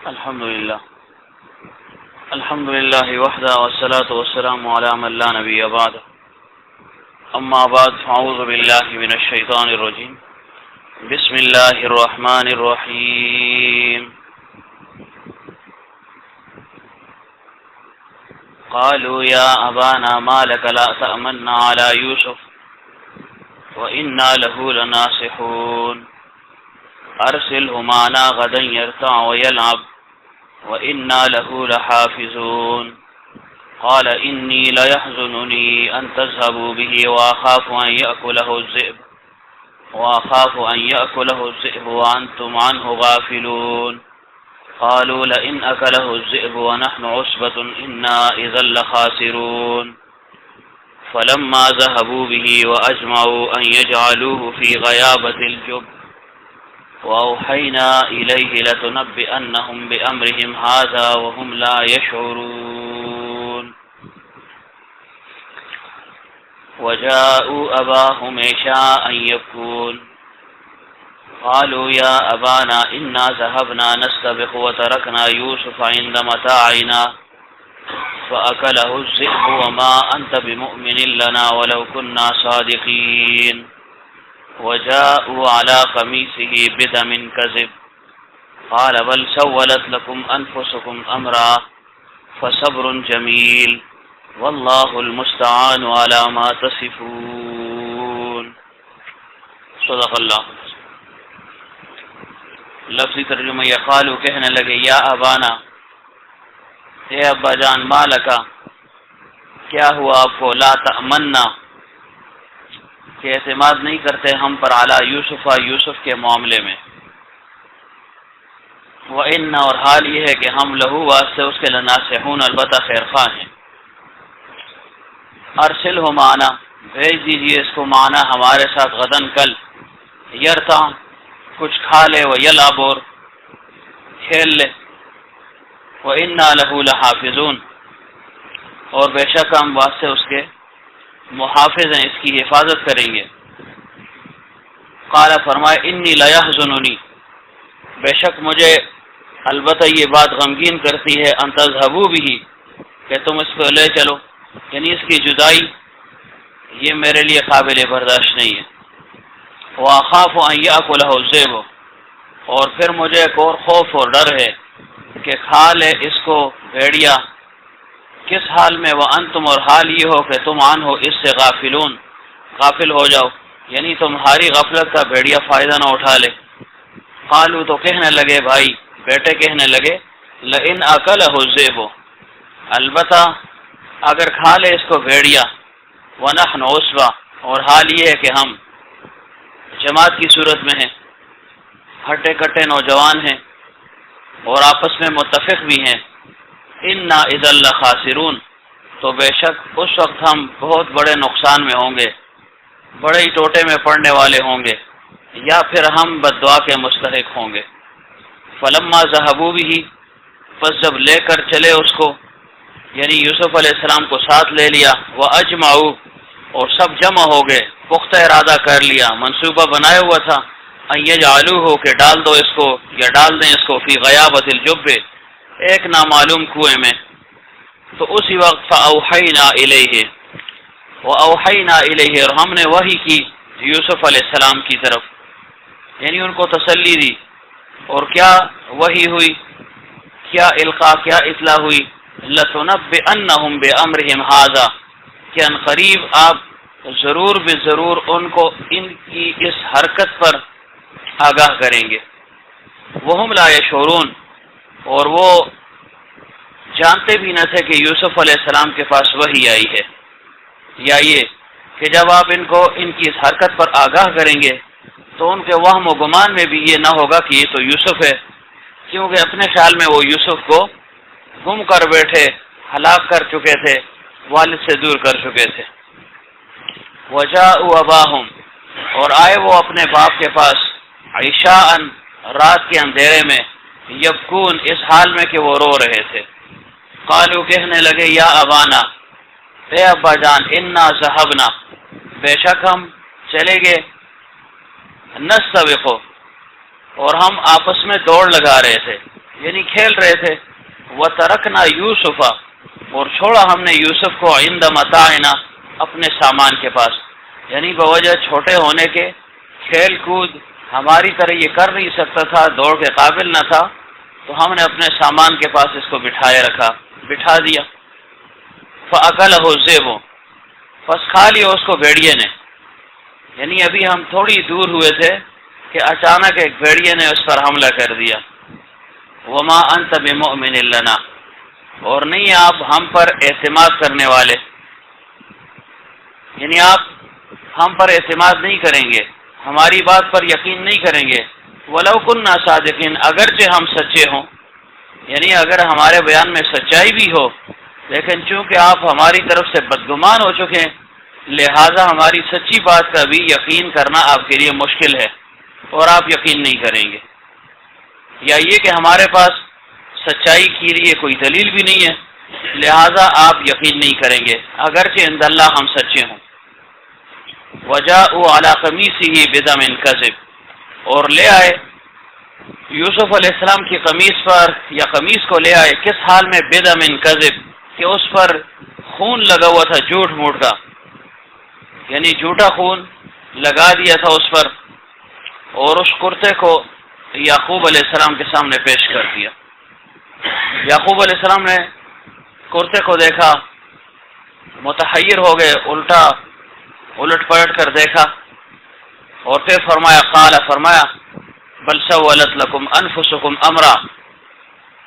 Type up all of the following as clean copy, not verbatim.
الحمد لله وحده والصلاة والسلام على من لا نبي بعده. أما بعد فأعوذ بالله من الشيطان الرجيم. بسم الله الرحمن الرحيم. قالوا يا أبانا ما لك لا تأمنا على يوسف وإنا له لناصحون أرسله معنا غدا يرتع ويلعب وإنا له لحافظون قال إني ليحزنني أن تذهبوا به وأخاف أن يأكله الذئب وأنتم عنه غافلون قالوا لئن أكله الذئب ونحن عصبة إنا إذا لخاسرون فلما ذهبوا به وأجمعوا أن يجعلوه في غيابة الجب وأوحينا إليه لتنبئنهم بأمرهم هذا وهم لا يشعرون وجاءوا أباهم عشاء يبكون قالوا يا أبانا إنا ذهبنا نستبق وتركنا يوسف عند متاعنا فأكله الذئب وما أنت بمؤمن لنا ولو كنا صادقين وجاءوا على قميصه بدم كذب قال بل سولت لكم أنفسكم أمرا فصبر جميل والله المستعان على ما تصفون. صدق اللہ. لفظی ترجمہ یہ قالو کہنے لگے یا ابانا اے ابا جان مالکا کیا ہوا آپ کو لا تأمنا کہ اعتماد نہیں کرتے ہم پر علی یوسف کے معاملے میں وَإِنَّ اور حال یہ ہے کہ ہم لہو واسطے اس کے لناصحون البتہ خیر خواہ ہیں. ارسلہ معنا بھیج دیجیے اس کو معنا ہمارے ساتھ غدن کل یرتا کچھ کھا لے ویلعب اور کھیل لے وَإِنَّا لَهُ لَحَافِظُونَ اور بے شک ہم واسطے اس کے محافظ ہیں اس کی حفاظت کریں گے. قال فرمائے انی لیحزننی بے شک مجھے البتہ یہ بات غمگین کرتی ہے ان تذهبوا به کہ تم اس کو لے چلو یعنی اس کی جدائی یہ میرے لیے قابل برداشت نہیں ہے. وَأَخَافُ أَن يَأْكُلَهُ الذِّئْبُ اور پھر مجھے ایک اور خوف اور ڈر ہے کہ کھا لے اس کو بھیڑیا. کس حال میں وَأَنْتُمْ اور حال یہ ہو کہ تم عنہ اس سے غافل ہو جاؤ یعنی تمہاری غفلت کا بھیڑیا فائدہ نہ اٹھا لے. قالوا تو کہنے لگے بھائی بیٹے کہنے لگے لئن أَكَلَهُ الذِّئْبُ البتہ اگر کھا لے اس کو بھیڑیا وَنَحْنُ عُصْبَةٌ اور حال یہ ہے کہ ہم جماعت کی صورت میں ہیں ہٹے کٹے نوجوان ہیں اور آپس میں متفق بھی ہیں. اِنَّا إِذًا لَخَاسِرُونَ تو بے شک اس وقت ہم بہت بڑے نقصان میں ہوں گے بڑے ہی ٹوٹے میں پڑنے والے ہوں گے یا پھر ہم بددعا کے مستحق ہوں گے. فلما ذهبوا به پس جب لے کر چلے اس کو یعنی یوسف علیہ السلام کو ساتھ لے لیا وَأَجْمَعُوا اور سب جمع ہو گئے پختہ ارادہ کر لیا منصوبہ بنایا ہوا تھا ان یجعلوہ کہ ڈال دو اس کو یا ڈال دیں اس کو فی غیابۃ الجب ایک نامعلوم کنویں میں. تو اسی وقت فأوحینا الیہ وأوحینا الیہ اور ہم نے وحی کی یوسف علیہ السلام کی طرف یعنی ان کو تسلی دی. اور کیا وحی ہوئی کیا القاء کیا اطلاع ہوئی لتنبئنہم بامرہم ھذا کہ ان قریب آپ ضرور بے ضرور ان کو ان کی اس حرکت پر آگاہ کریں گے. وہم لا یشعرون اور وہ جانتے بھی نہ تھے کہ یوسف علیہ السلام کے پاس وحی آئی ہے. یا یہ کہ جب آپ ان کو ان کی اس حرکت پر آگاہ کریں گے تو ان کے وہم و گمان میں بھی یہ نہ ہوگا کہ یہ تو یوسف ہے کیونکہ اپنے خیال میں وہ یوسف کو گم کر بیٹھے ہلاک کر چکے تھے والد سے دور کر چکے تھے. وجاءوا اباہم اور آئے وہ اپنے باپ کے پاس عشاء رات کے اندھیرے میں یبکون اس حال میں کہ وہ رو رہے تھے. قالوا کہنے لگے یا ابانا اے ابا جان انا ذهبنا بے شک ہم چلے گئے نستبق اور ہم آپس میں دوڑ لگا رہے تھے یعنی کھیل رہے تھے. وَتَرَكْنَا يُوسُفَ اور چھوڑا ہم نے یوسف کو عند متاعنا اپنے سامان کے پاس. یعنی بوجہ چھوٹے ہونے کے کھیل کود ہماری طرح یہ کر نہیں سکتا تھا، دوڑ کے قابل نہ تھا، تو ہم نے اپنے سامان کے پاس اس کو بٹھا دیا. فَأَكَلَهُ الذِّئْبُ پس کھا لیا اس کو بھیڑیے نے. یعنی ابھی ہم تھوڑی دور ہوئے تھے کہ اچانک ایک بھیڑیے نے اس پر حملہ کر دیا. وَمَا أَنْتَ بِمُؤْمِنٍ لَنَا اور نہیں آپ ہم پر اعتماد کرنے والے، یعنی آپ ہم پر اعتماد نہیں کریں گے، ہماری بات پر یقین نہیں کریں گے. وَلَوْ كُنَّا صَادِقِينَ اگرچہ ہم سچے ہوں، یعنی اگر ہمارے بیان میں سچائی بھی ہو، لیکن چونکہ آپ ہماری طرف سے بدگمان ہو چکے ہیں، لہذا ہماری سچی بات کا بھی یقین کرنا آپ کے لیے مشکل ہے اور آپ یقین نہیں کریں گے. یا یہ کہ ہمارے پاس سچائی کے لیے کوئی دلیل بھی نہیں ہے، لہذا آپ یقین نہیں کریں گے اگرچہ عند اللہ ہم سچے ہوں. وَجَاءُوا عَلَىٰ قَمِيصِهِ بِدَمٍ كَذِبٍ اور لے آئے یوسف علیہ السلام کی قمیص پر یا قمیص کو لے آئے کس حال میں بِدَمٍ كَذِب کہ اس پر خون لگا ہوا تھا جھوٹ موٹ کا، یعنی جھوٹا خون لگا دیا تھا اس پر، اور اس کرتے کو یعقوب علیہ السلام کے سامنے پیش کر دیا. یعقوب علیہ السلام نے کرتے کو دیکھا، متحیر ہو گئے، الٹ پلٹ کر دیکھا، اور پھر فرمایا بل سولت لکم انفسکم امرا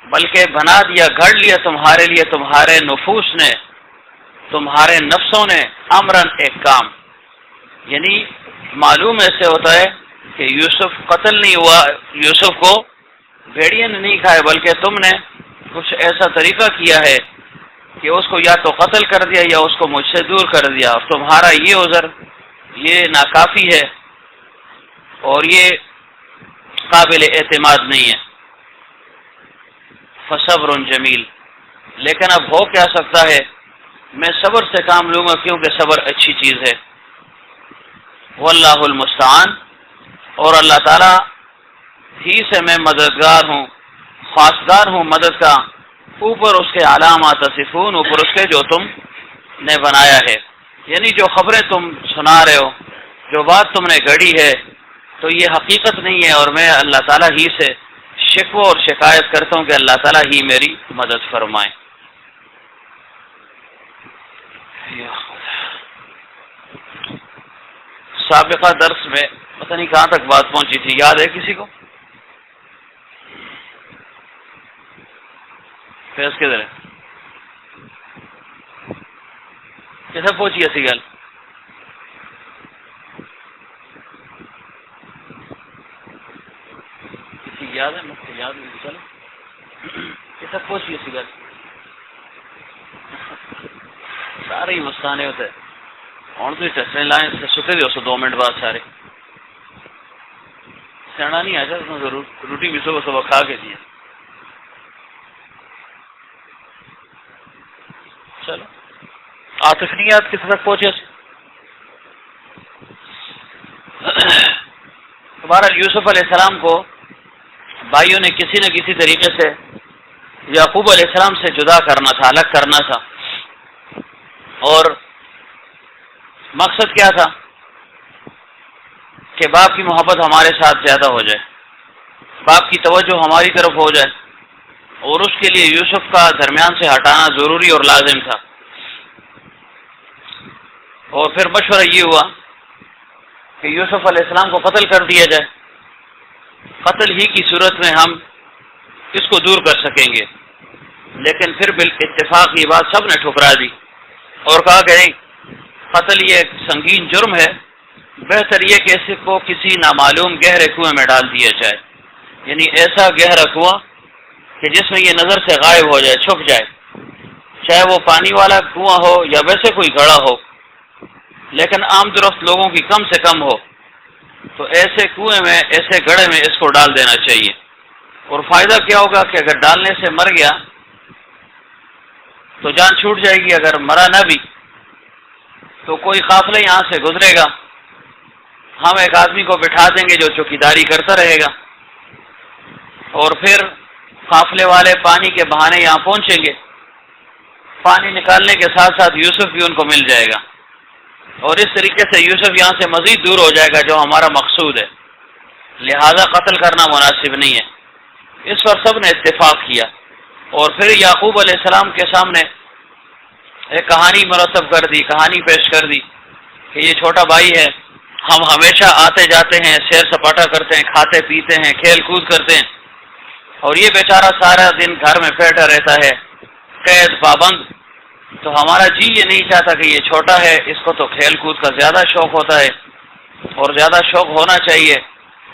بلکہ بنا دیا، گھڑ لیا تمہارے لیے تمہارے نفوس نے، تمہارے نفسوں نے، امرن ایک کام. یعنی معلوم ایسے ہوتا ہے کہ یوسف قتل نہیں ہوا، یوسف کو بھیڑیے نے نہیں کھائے، بلکہ تم نے کچھ ایسا طریقہ کیا ہے کہ اس کو یا تو قتل کر دیا یا اس کو مجھ سے دور کر دیا، اور تمہارا یہ عذر یہ ناکافی ہے اور یہ قابل اعتماد نہیں ہے. فصبر جمیل لیکن اب ہو کیا سکتا ہے، میں صبر سے کام لوں گا کیونکہ صبر اچھی چیز ہے. واللہ المستعان اور اللہ تعالی ہی سے میں مددگار ہوں، خواستگار ہوں مدد کا، اوپر اس کے علامات تصفون اوپر اس کے جو تم نے بنایا ہے. یعنی جو خبریں تم سنا رہے ہو، جو بات تم نے گھڑی ہے، تو یہ حقیقت نہیں ہے، اور میں اللہ تعالیٰ ہی سے شکوہ اور شکایت کرتا ہوں کہ اللہ تعالیٰ ہی میری مدد فرمائے. سابقہ درس میں پتہ نہیں کہاں تک بات پہنچی تھی، یاد ہے کسی کو؟ فیض کدھر ہے؟ کیسے پہنچی ایسی گل؟ کسی یاد ہے؟ مجھے یاد نہیں، چلو کیسے پہنچی ایسی گل؟ سارے ہی مستانے ہوتے ہوں تو ٹسٹیں لائیں سکے دے 2 منٹ بعد سارے سیاح نہیں آ جائے ضرور روٹی بھی صبح کھا کے دیے. چلو آتفنیات کس تک پہنچے؟ بہرحال یوسف علیہ السلام کو بھائیوں نے کسی نہ کسی طریقے سے یعقوب علیہ السلام سے جدا کرنا تھا، الگ کرنا تھا، اور مقصد کیا تھا کہ باپ کی محبت ہمارے ساتھ زیادہ ہو جائے، باپ کی توجہ ہماری طرف ہو جائے، اور اس کے لیے یوسف کا درمیان سے ہٹانا ضروری اور لازم تھا. اور پھر مشورہ یہ ہوا کہ یوسف علیہ السلام کو قتل کر دیا جائے، قتل ہی کی صورت میں ہم اس کو دور کر سکیں گے. لیکن پھر بالاتفاق یہ بات سب نے ٹھکرا دی اور کہا کہ نہیں، قتل یہ ایک سنگین جرم ہے، بہتر یہ کہ اس کو کسی نامعلوم گہرے کنویں میں ڈال دیا جائے، یعنی ایسا گہرا کنواں کہ جس میں یہ نظر سے غائب ہو جائے، چھپ جائے، چاہے وہ پانی والا کنواں ہو یا ویسے کوئی گڑھا ہو، لیکن عام درست لوگوں کی کم سے کم ہو. تو ایسے کنویں میں، ایسے گڑھے میں اس کو ڈال دینا چاہیے. اور فائدہ کیا ہوگا کہ اگر ڈالنے سے مر گیا تو جان چھوٹ جائے گی، اگر مرا نہ بھی تو کوئی قافلہ یہاں سے گزرے گا، ہم ایک آدمی کو بٹھا دیں گے جو چوکیداری کرتا رہے گا، اور پھر قافلے والے پانی کے بہانے یہاں پہنچیں گے، پانی نکالنے کے ساتھ ساتھ یوسف بھی ان کو مل جائے گا، اور اس طریقے سے یوسف یہاں سے مزید دور ہو جائے گا جو ہمارا مقصود ہے، لہذا قتل کرنا مناسب نہیں ہے۔ اس پر سب نے اتفاق کیا، اور پھر یعقوب علیہ السلام کے سامنے ایک کہانی مرتب کر دی، کہانی پیش کر دی کہ یہ چھوٹا بھائی ہے، ہم ہمیشہ آتے جاتے ہیں، سیر سپاٹا کرتے ہیں، کھاتے پیتے ہیں، کھیل کود کرتے ہیں، اور یہ بیچارہ سارا دن گھر میں بیٹھا رہتا ہے، قید پابند۔ تو ہمارا جی یہ نہیں چاہتا کہ یہ چھوٹا ہے، اس کو تو کھیل کود کا زیادہ شوق ہوتا ہے اور زیادہ شوق ہونا چاہیے،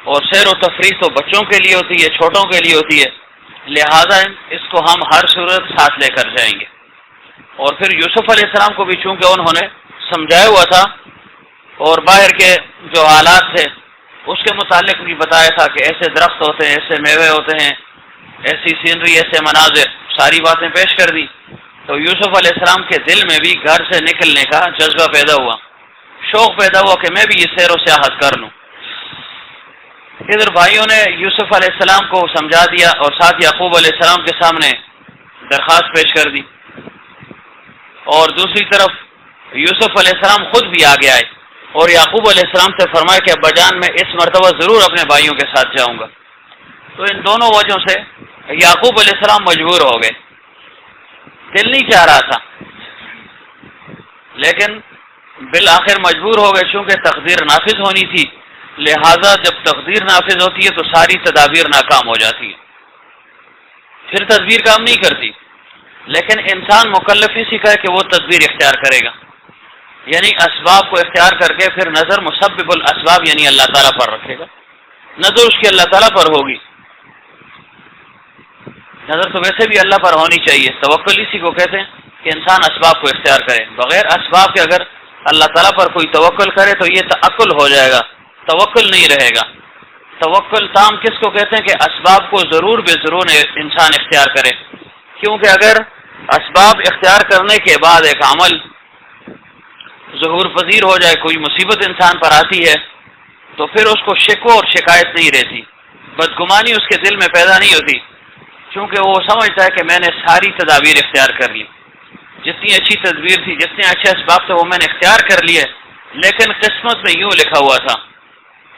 اور سیر و تفریح تو بچوں کے لیے ہوتی ہے، چھوٹوں کے لیے ہوتی ہے، لہذا اس کو ہم ہر صورت ساتھ لے کر جائیں گے۔ اور پھر یوسف علیہ السلام کو بھی چونکہ انہوں نے سمجھایا ہوا تھا اور باہر کے جو حالات تھے اس کے متعلق بھی بتایا تھا کہ ایسے درخت ہوتے ہیں، ایسے میوے ہوتے ہیں، ایسی سینری، ایسے مناظر، ساری باتیں پیش کر دی، تو یوسف علیہ السلام کے دل میں بھی گھر سے نکلنے کا جذبہ پیدا ہوا، شوق پیدا ہوا کہ میں بھی یہ سیر و سیاحت کر لوں۔ ادھر بھائیوں نے یوسف علیہ السلام کو سمجھا دیا اور ساتھ یعقوب علیہ السلام کے سامنے درخواست پیش کر دی، اور دوسری طرف یوسف علیہ السلام خود بھی آگے آئے اور یعقوب علیہ السلام سے فرمایا کہ ابا جان میں اس مرتبہ ضرور اپنے بھائیوں کے ساتھ جاؤں گا۔ تو ان دونوں وجہوں سے یعقوب علیہ السلام مجبور ہو گئے، دل نہیں چاہ رہا تھا لیکن بالآخر مجبور ہو گئے، چونکہ تقدیر نافذ ہونی تھی، لہذا جب تقدیر نافذ ہوتی ہے تو ساری تدابیر ناکام ہو جاتی ہے، پھر تدبیر کام نہیں کرتی، لیکن انسان مکلف اسی کا ہے کہ وہ تدبیر اختیار کرے گا، یعنی اسباب کو اختیار کر کے پھر نظر مسبب الاسباب یعنی اللہ تعالیٰ پر رکھے گا، نظر اس کی اللہ تعالیٰ پر ہوگی، نظر تو ویسے بھی اللہ پر ہونی چاہیے، توکل اسی کو کہتے ہیں کہ انسان اسباب کو اختیار کرے، بغیر اسباب کے اگر اللہ تعالیٰ پر کوئی توکل کرے تو یہ تعقل ہو جائے گا، توکل نہیں رہے گا۔ توکل تام کس کو کہتے ہیں کہ اسباب کو ضرور بے ضرور انسان اختیار کرے، کیونکہ اگر اسباب اختیار کرنے کے بعد ایک عمل ظہور پذیر ہو جائے، کوئی مصیبت انسان پر آتی ہے تو پھر اس کو شکوہ اور شکایت نہیں رہتی، بدگمانی اس کے دل میں پیدا نہیں ہوتی، کیونکہ وہ سمجھتا ہے کہ میں نے ساری تدابیر اختیار کر لی، جتنی اچھی تدبیر تھی، جتنے اچھے اسباب تھے وہ میں نے اختیار کر لیے، لیکن قسمت میں یوں لکھا ہوا تھا،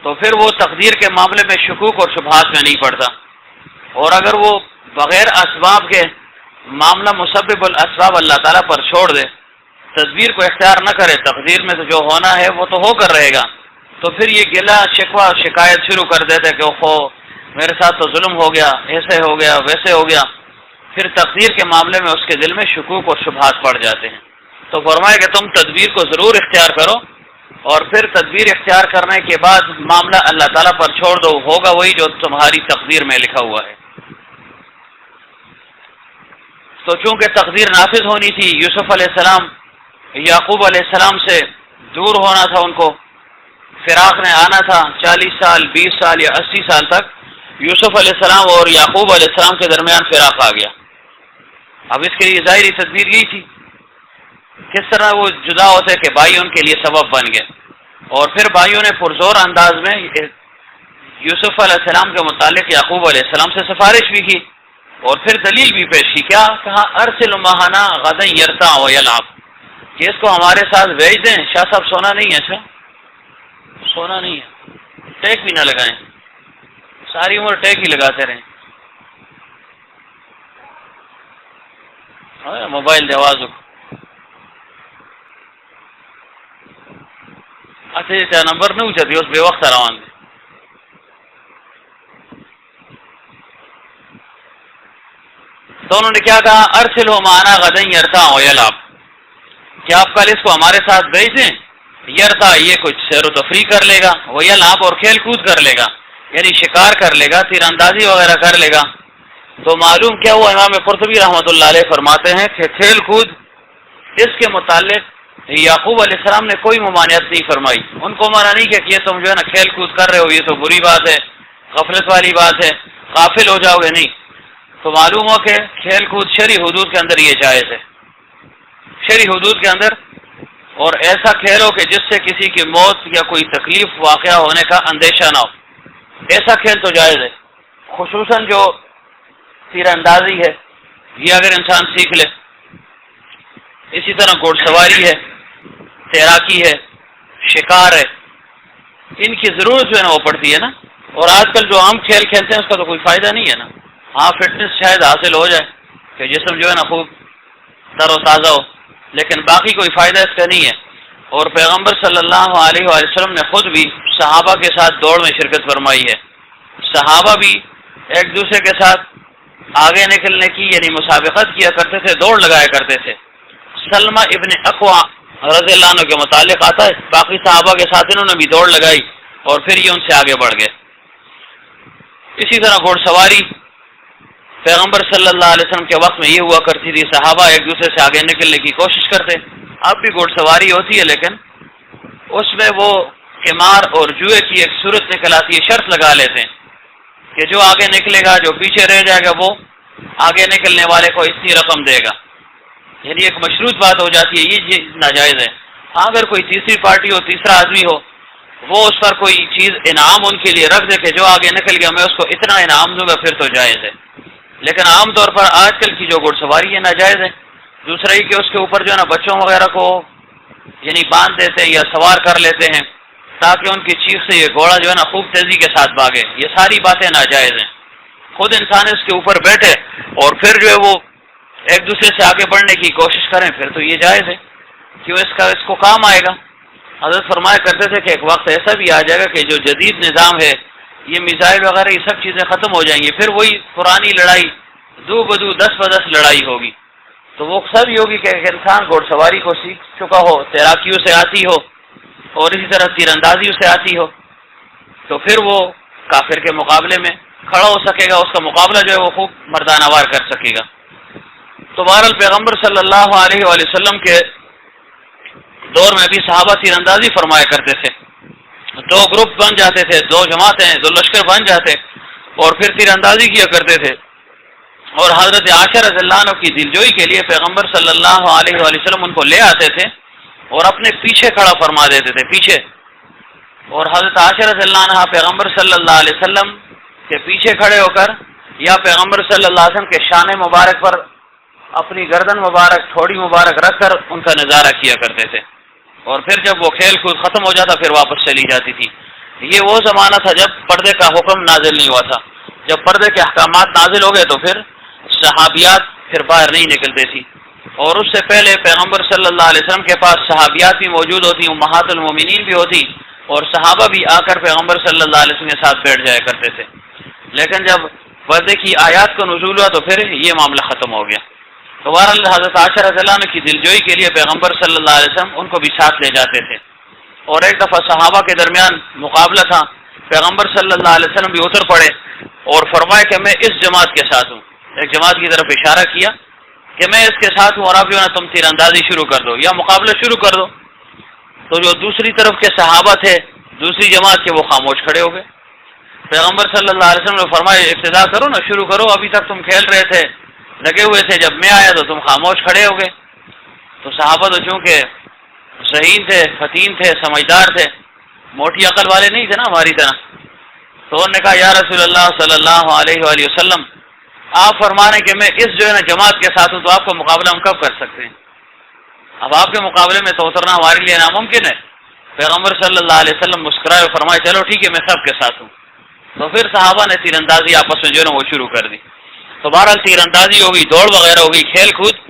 تو پھر وہ تقدیر کے معاملے میں شکوک اور شبہات میں نہیں پڑتا، اور اگر وہ بغیر اسباب کے معاملہ مسبب الاسباب اللہ تعالیٰ پر چھوڑ دے، تدبیر کو اختیار نہ کرے، تقدیر میں تو جو ہونا ہے وہ تو ہو کر رہے گا، تو پھر یہ گلہ شکوہ شکایت شروع کر دیتے کہ اوہو میرے ساتھ تو ظلم ہو گیا، ایسے ہو گیا، ویسے ہو گیا، پھر تقدیر کے معاملے میں اس کے دل میں شکوک اور شبہات پڑ جاتے ہیں۔ تو فرمایا کہ تم تدبیر کو ضرور اختیار کرو، اور پھر تدبیر اختیار کرنے کے بعد معاملہ اللہ تعالیٰ پر چھوڑ دو، ہوگا وہی جو تمہاری تقدیر میں لکھا ہوا ہے۔ تو چونکہ تقدیر نافذ ہونی تھی، یوسف علیہ السلام یعقوب علیہ السلام سے دور ہونا تھا، ان کو فراق نے آنا تھا، 40 سال 20 سال یا 80 سال تک یوسف علیہ السلام اور یعقوب علیہ السلام کے درمیان فراق آ گیا۔ اب اس کے لیے ظاہری تدبیر یہی تھی، کس طرح وہ جدا ہوتے کہ بھائی ان کے لیے سبب بن گئے، اور پھر بھائیوں نے پرزور انداز میں یوسف علیہ السلام کے متعلق یعقوب علیہ السلام سے سفارش بھی کی اور پھر دلیل بھی پیش کی، کیا کہا ارسل معنا غدا یرتع ویلعب، کہ اس کو ہمارے ساتھ بھیج دیں۔ شاہ صاحب سونا نہیں ہے؟ اچھا سونا نہیں ہے، ٹیک بھی نہ لگائیں، ساری عمر ٹیک ہی لگاتے رہیں، موبائل جواز اچھا نمبر نہیں اچھا اس بے وقت روان دے۔ تو انہوں نے کیا کہا ارسلہ معنا غدا یرتع ویلعب، کہ آپ کل اس کو ہمارے ساتھ بھیج دیں، یرتع یہ کچھ سیر و تفریح کر لے گا، ویلعب اور کھیل کود کر لے گا، یعنی شکار کر لے گا، تیر اندازی وغیرہ کر لے گا۔ تو معلوم کیا ہوا، امام قرطبی رحمۃ اللہ علیہ فرماتے ہیں کہ کھیل کود اس کے متعلق یعقوب علیہ السلام نے کوئی ممانعت نہیں فرمائی، ان کو منع نہیں کہ یہ تم جو ہے نا کھیل کود کر رہے ہو یہ تو بری بات ہے، غفلت والی بات ہے، غافل ہو جاؤ گے، نہیں۔ تو معلوم ہو کہ کھیل کود شرعی حدود کے اندر یہ جائز ہے، شرعی حدود کے اندر، اور ایسا کھیل ہو کہ جس سے کسی کی موت یا کوئی تکلیف واقعہ ہونے کا اندیشہ نہ ہو، ایسا کھیل تو جائز ہے۔ خصوصاً جو تیر اندازی ہے، یہ اگر انسان سیکھ لے، اسی طرح گھوڑ سواری ہے، تیراکی ہے، شکار ہے، ان کی ضرورت جو ہے نا وہ پڑتی ہے نا. اور آج کل جو ہم کھیل کھیلتے ہیں اس کا تو کوئی فائدہ نہیں ہے نا. ہاں فٹنس شاید حاصل ہو جائے کہ جسم جو ہے نا خوب تر و تازہ ہو، لیکن باقی کوئی فائدہ اس کا نہیں ہے. اور پیغمبر صلی اللہ علیہ وآلہ وسلم نے خود بھی صحابہ کے ساتھ دوڑ میں شرکت فرمائی ہے. صحابہ بھی ایک دوسرے کے ساتھ آگے نکلنے کی یعنی مسابقت کیا کرتے تھے، دوڑ لگایا کرتے تھے. سلمہ ابن اقوع رضی اللہ عنہ کے متعلق آتا ہے باقی صحابہ کے ساتھ انہوں نے بھی دوڑ لگائی اور پھر یہ ان سے آگے بڑھ گئے. اسی طرح گھوڑ سواری پیغمبر صلی اللہ علیہ وسلم کے وقت میں یہ ہوا کرتی تھی، صحابہ ایک دوسرے سے آگے نکلنے کی کوشش کرتے. اب بھی گھوڑ سواری ہوتی ہے لیکن اس میں وہ قمار اور جوئے کی ایک صورت نکل آتی ہے، شرط لگا لیتے ہیں کہ جو آگے نکلے گا، جو پیچھے رہ جائے گا، وہ آگے نکلنے والے کو اتنی رقم دے گا. یعنی ایک مشروط بات ہو جاتی ہے، یہ چیز ناجائز ہے. ہاں اگر کوئی تیسری پارٹی ہو، تیسرا آدمی ہو، وہ اس پر کوئی چیز انعام ان کے لیے رکھ دے کہ جو آگے نکل گیا میں اس کو اتنا انعام دوں گا، پھر تو جائز ہے. لیکن عام طور پر آج کل کی جو گھوڑ سواری ہے ناجائز ہے. دوسرا یہ کہ اس کے اوپر جو ہے نا بچوں وغیرہ کو یعنی باندھ دیتے ہیں یا سوار کر لیتے ہیں تاکہ ان کی چیخ سے یہ گھوڑا جو ہے نا خوب تیزی کے ساتھ بھاگے. یہ ساری باتیں ناجائز ہیں. خود انسان اس کے اوپر بیٹھے اور پھر جو ہے وہ ایک دوسرے سے آگے بڑھنے کی کوشش کریں پھر تو یہ جائز ہے، کیوں اس کو کام آئے گا. حضرت فرمایا کرتے تھے کہ ایک وقت ایسا بھی آ جائے گا کہ جو جدید نظام ہے، یہ میزائل وغیرہ یہ سب چیزیں ختم ہو جائیں گی، پھر وہی پرانی لڑائی 2 بدو 10 بدس لڑائی ہوگی. تو وہ سب یہ ہوگی کہ ایک انسان گھوڑ سواری کو سیکھ چکا ہو، تیراکیوں سے آتی ہو اور اسی طرح تیر اندازیوں سے آتی ہو، تو پھر وہ کافر کے مقابلے میں کھڑا ہو سکے گا، اس کا مقابلہ جو ہے وہ خوب مردانہ وار کر سکے گا. تو بہرحال پیغمبر صلی اللہ علیہ وآلہ وسلم کے دور میں بھی صحابہ تیر اندازی فرمایا کرتے تھے. 2 گروپ بن جاتے تھے، 2 جماعتیں 2 لشکر بن جاتے اور پھر تیر اندازی کیا کرتے تھے. اور حضرت عائشہ رضی اللہ عنہ کی دلجوئی کے لیے پیغمبر صلی اللہ علیہ وآلہ وسلم ان کو لے آتے تھے اور اپنے پیچھے کھڑا فرما دیتے تھے پیچھے. اور حضرت عائشہ رضی اللہ عنہ پیغمبر صلی اللہ علیہ وسلم کے پیچھے کھڑے ہو کر یا پیغمبر صلی اللہ علیہ وسلم کے شان مبارک پر اپنی گردن مبارک تھوڑی مبارک رکھ کر ان کا نظارہ کیا کرتے تھے. اور پھر جب وہ کھیل کود ختم ہو جاتا پھر واپس چلی جاتی تھی. یہ وہ زمانہ تھا جب پردے کا حکم نازل نہیں ہوا تھا. جب پردے کے احکامات نازل ہو گئے تو پھر صحابیات پھر باہر نہیں نکلتے تھی. اور اس سے پہلے پیغمبر صلی اللہ علیہ وسلم کے پاس صحابیات بھی موجود ہوتی، امہات المومنین بھی ہوتی اور صحابہ بھی آ کر پیغمبر صلی اللہ علیہ وسلم کے ساتھ بیٹھ جایا کرتے تھے. لیکن جب پردے کی آیات کا نزول ہوا تو پھر یہ معاملہ ختم ہو گیا. تو بہرحال حضرت عائشہ رضی اللہ عنہ کی دلجوئی کے لیے پیغمبر صلی اللہ علیہ وسلم ان کو بھی ساتھ لے جاتے تھے. اور ایک دفعہ صحابہ کے درمیان مقابلہ تھا، پیغمبر صلی اللہ علیہ وسلم بھی اتر پڑے اور فرمایا کہ میں اس جماعت کے ساتھ ہوں. ایک جماعت کی طرف اشارہ کیا کہ میں اس کے ساتھ ہوں اور اب جو ہے نا تم تیر اندازی شروع کر دو یا مقابلہ شروع کر دو. تو جو دوسری طرف کے صحابہ تھے دوسری جماعت کے وہ خاموش کھڑے ہو گئے. پیغمبر صلی اللہ علیہ وسلم نے فرمایا ابتدا کرو نا، شروع کرو، ابھی تک تم کھیل رہے تھے لگے ہوئے تھے، جب میں آیا تو تم خاموش کھڑے ہو گئے. تو صحابہ تو چونکہ ذہین تھے، فطین تھے، سمجھدار تھے، موٹی عقل والے نہیں تھے نا ہماری طرح. تو انہوں نے کہا یا رسول اللہ صلی اللہ علیہ وآلہ وسلم آپ فرمانے کہ میں اس جو ہے نا جماعت کے ساتھ ہوں تو آپ کا مقابلہ ہم کب کر سکتے ہیں؟ اب آپ کے مقابلے میں تو اترنا ہمارے لیے ناممکن ہے. پیغمبر صلی اللہ علیہ وسلم مسکرائے اور فرمائے چلو ٹھیک ہے میں سب کے ساتھ ہوں. تو پھر صحابہ نے تیر اندازی آپس میں جو ہے نا وہ شروع کر دی. تو بہرحال تیر اندازی ہوگی، دوڑ وغیرہ ہوگی، کھیل کود،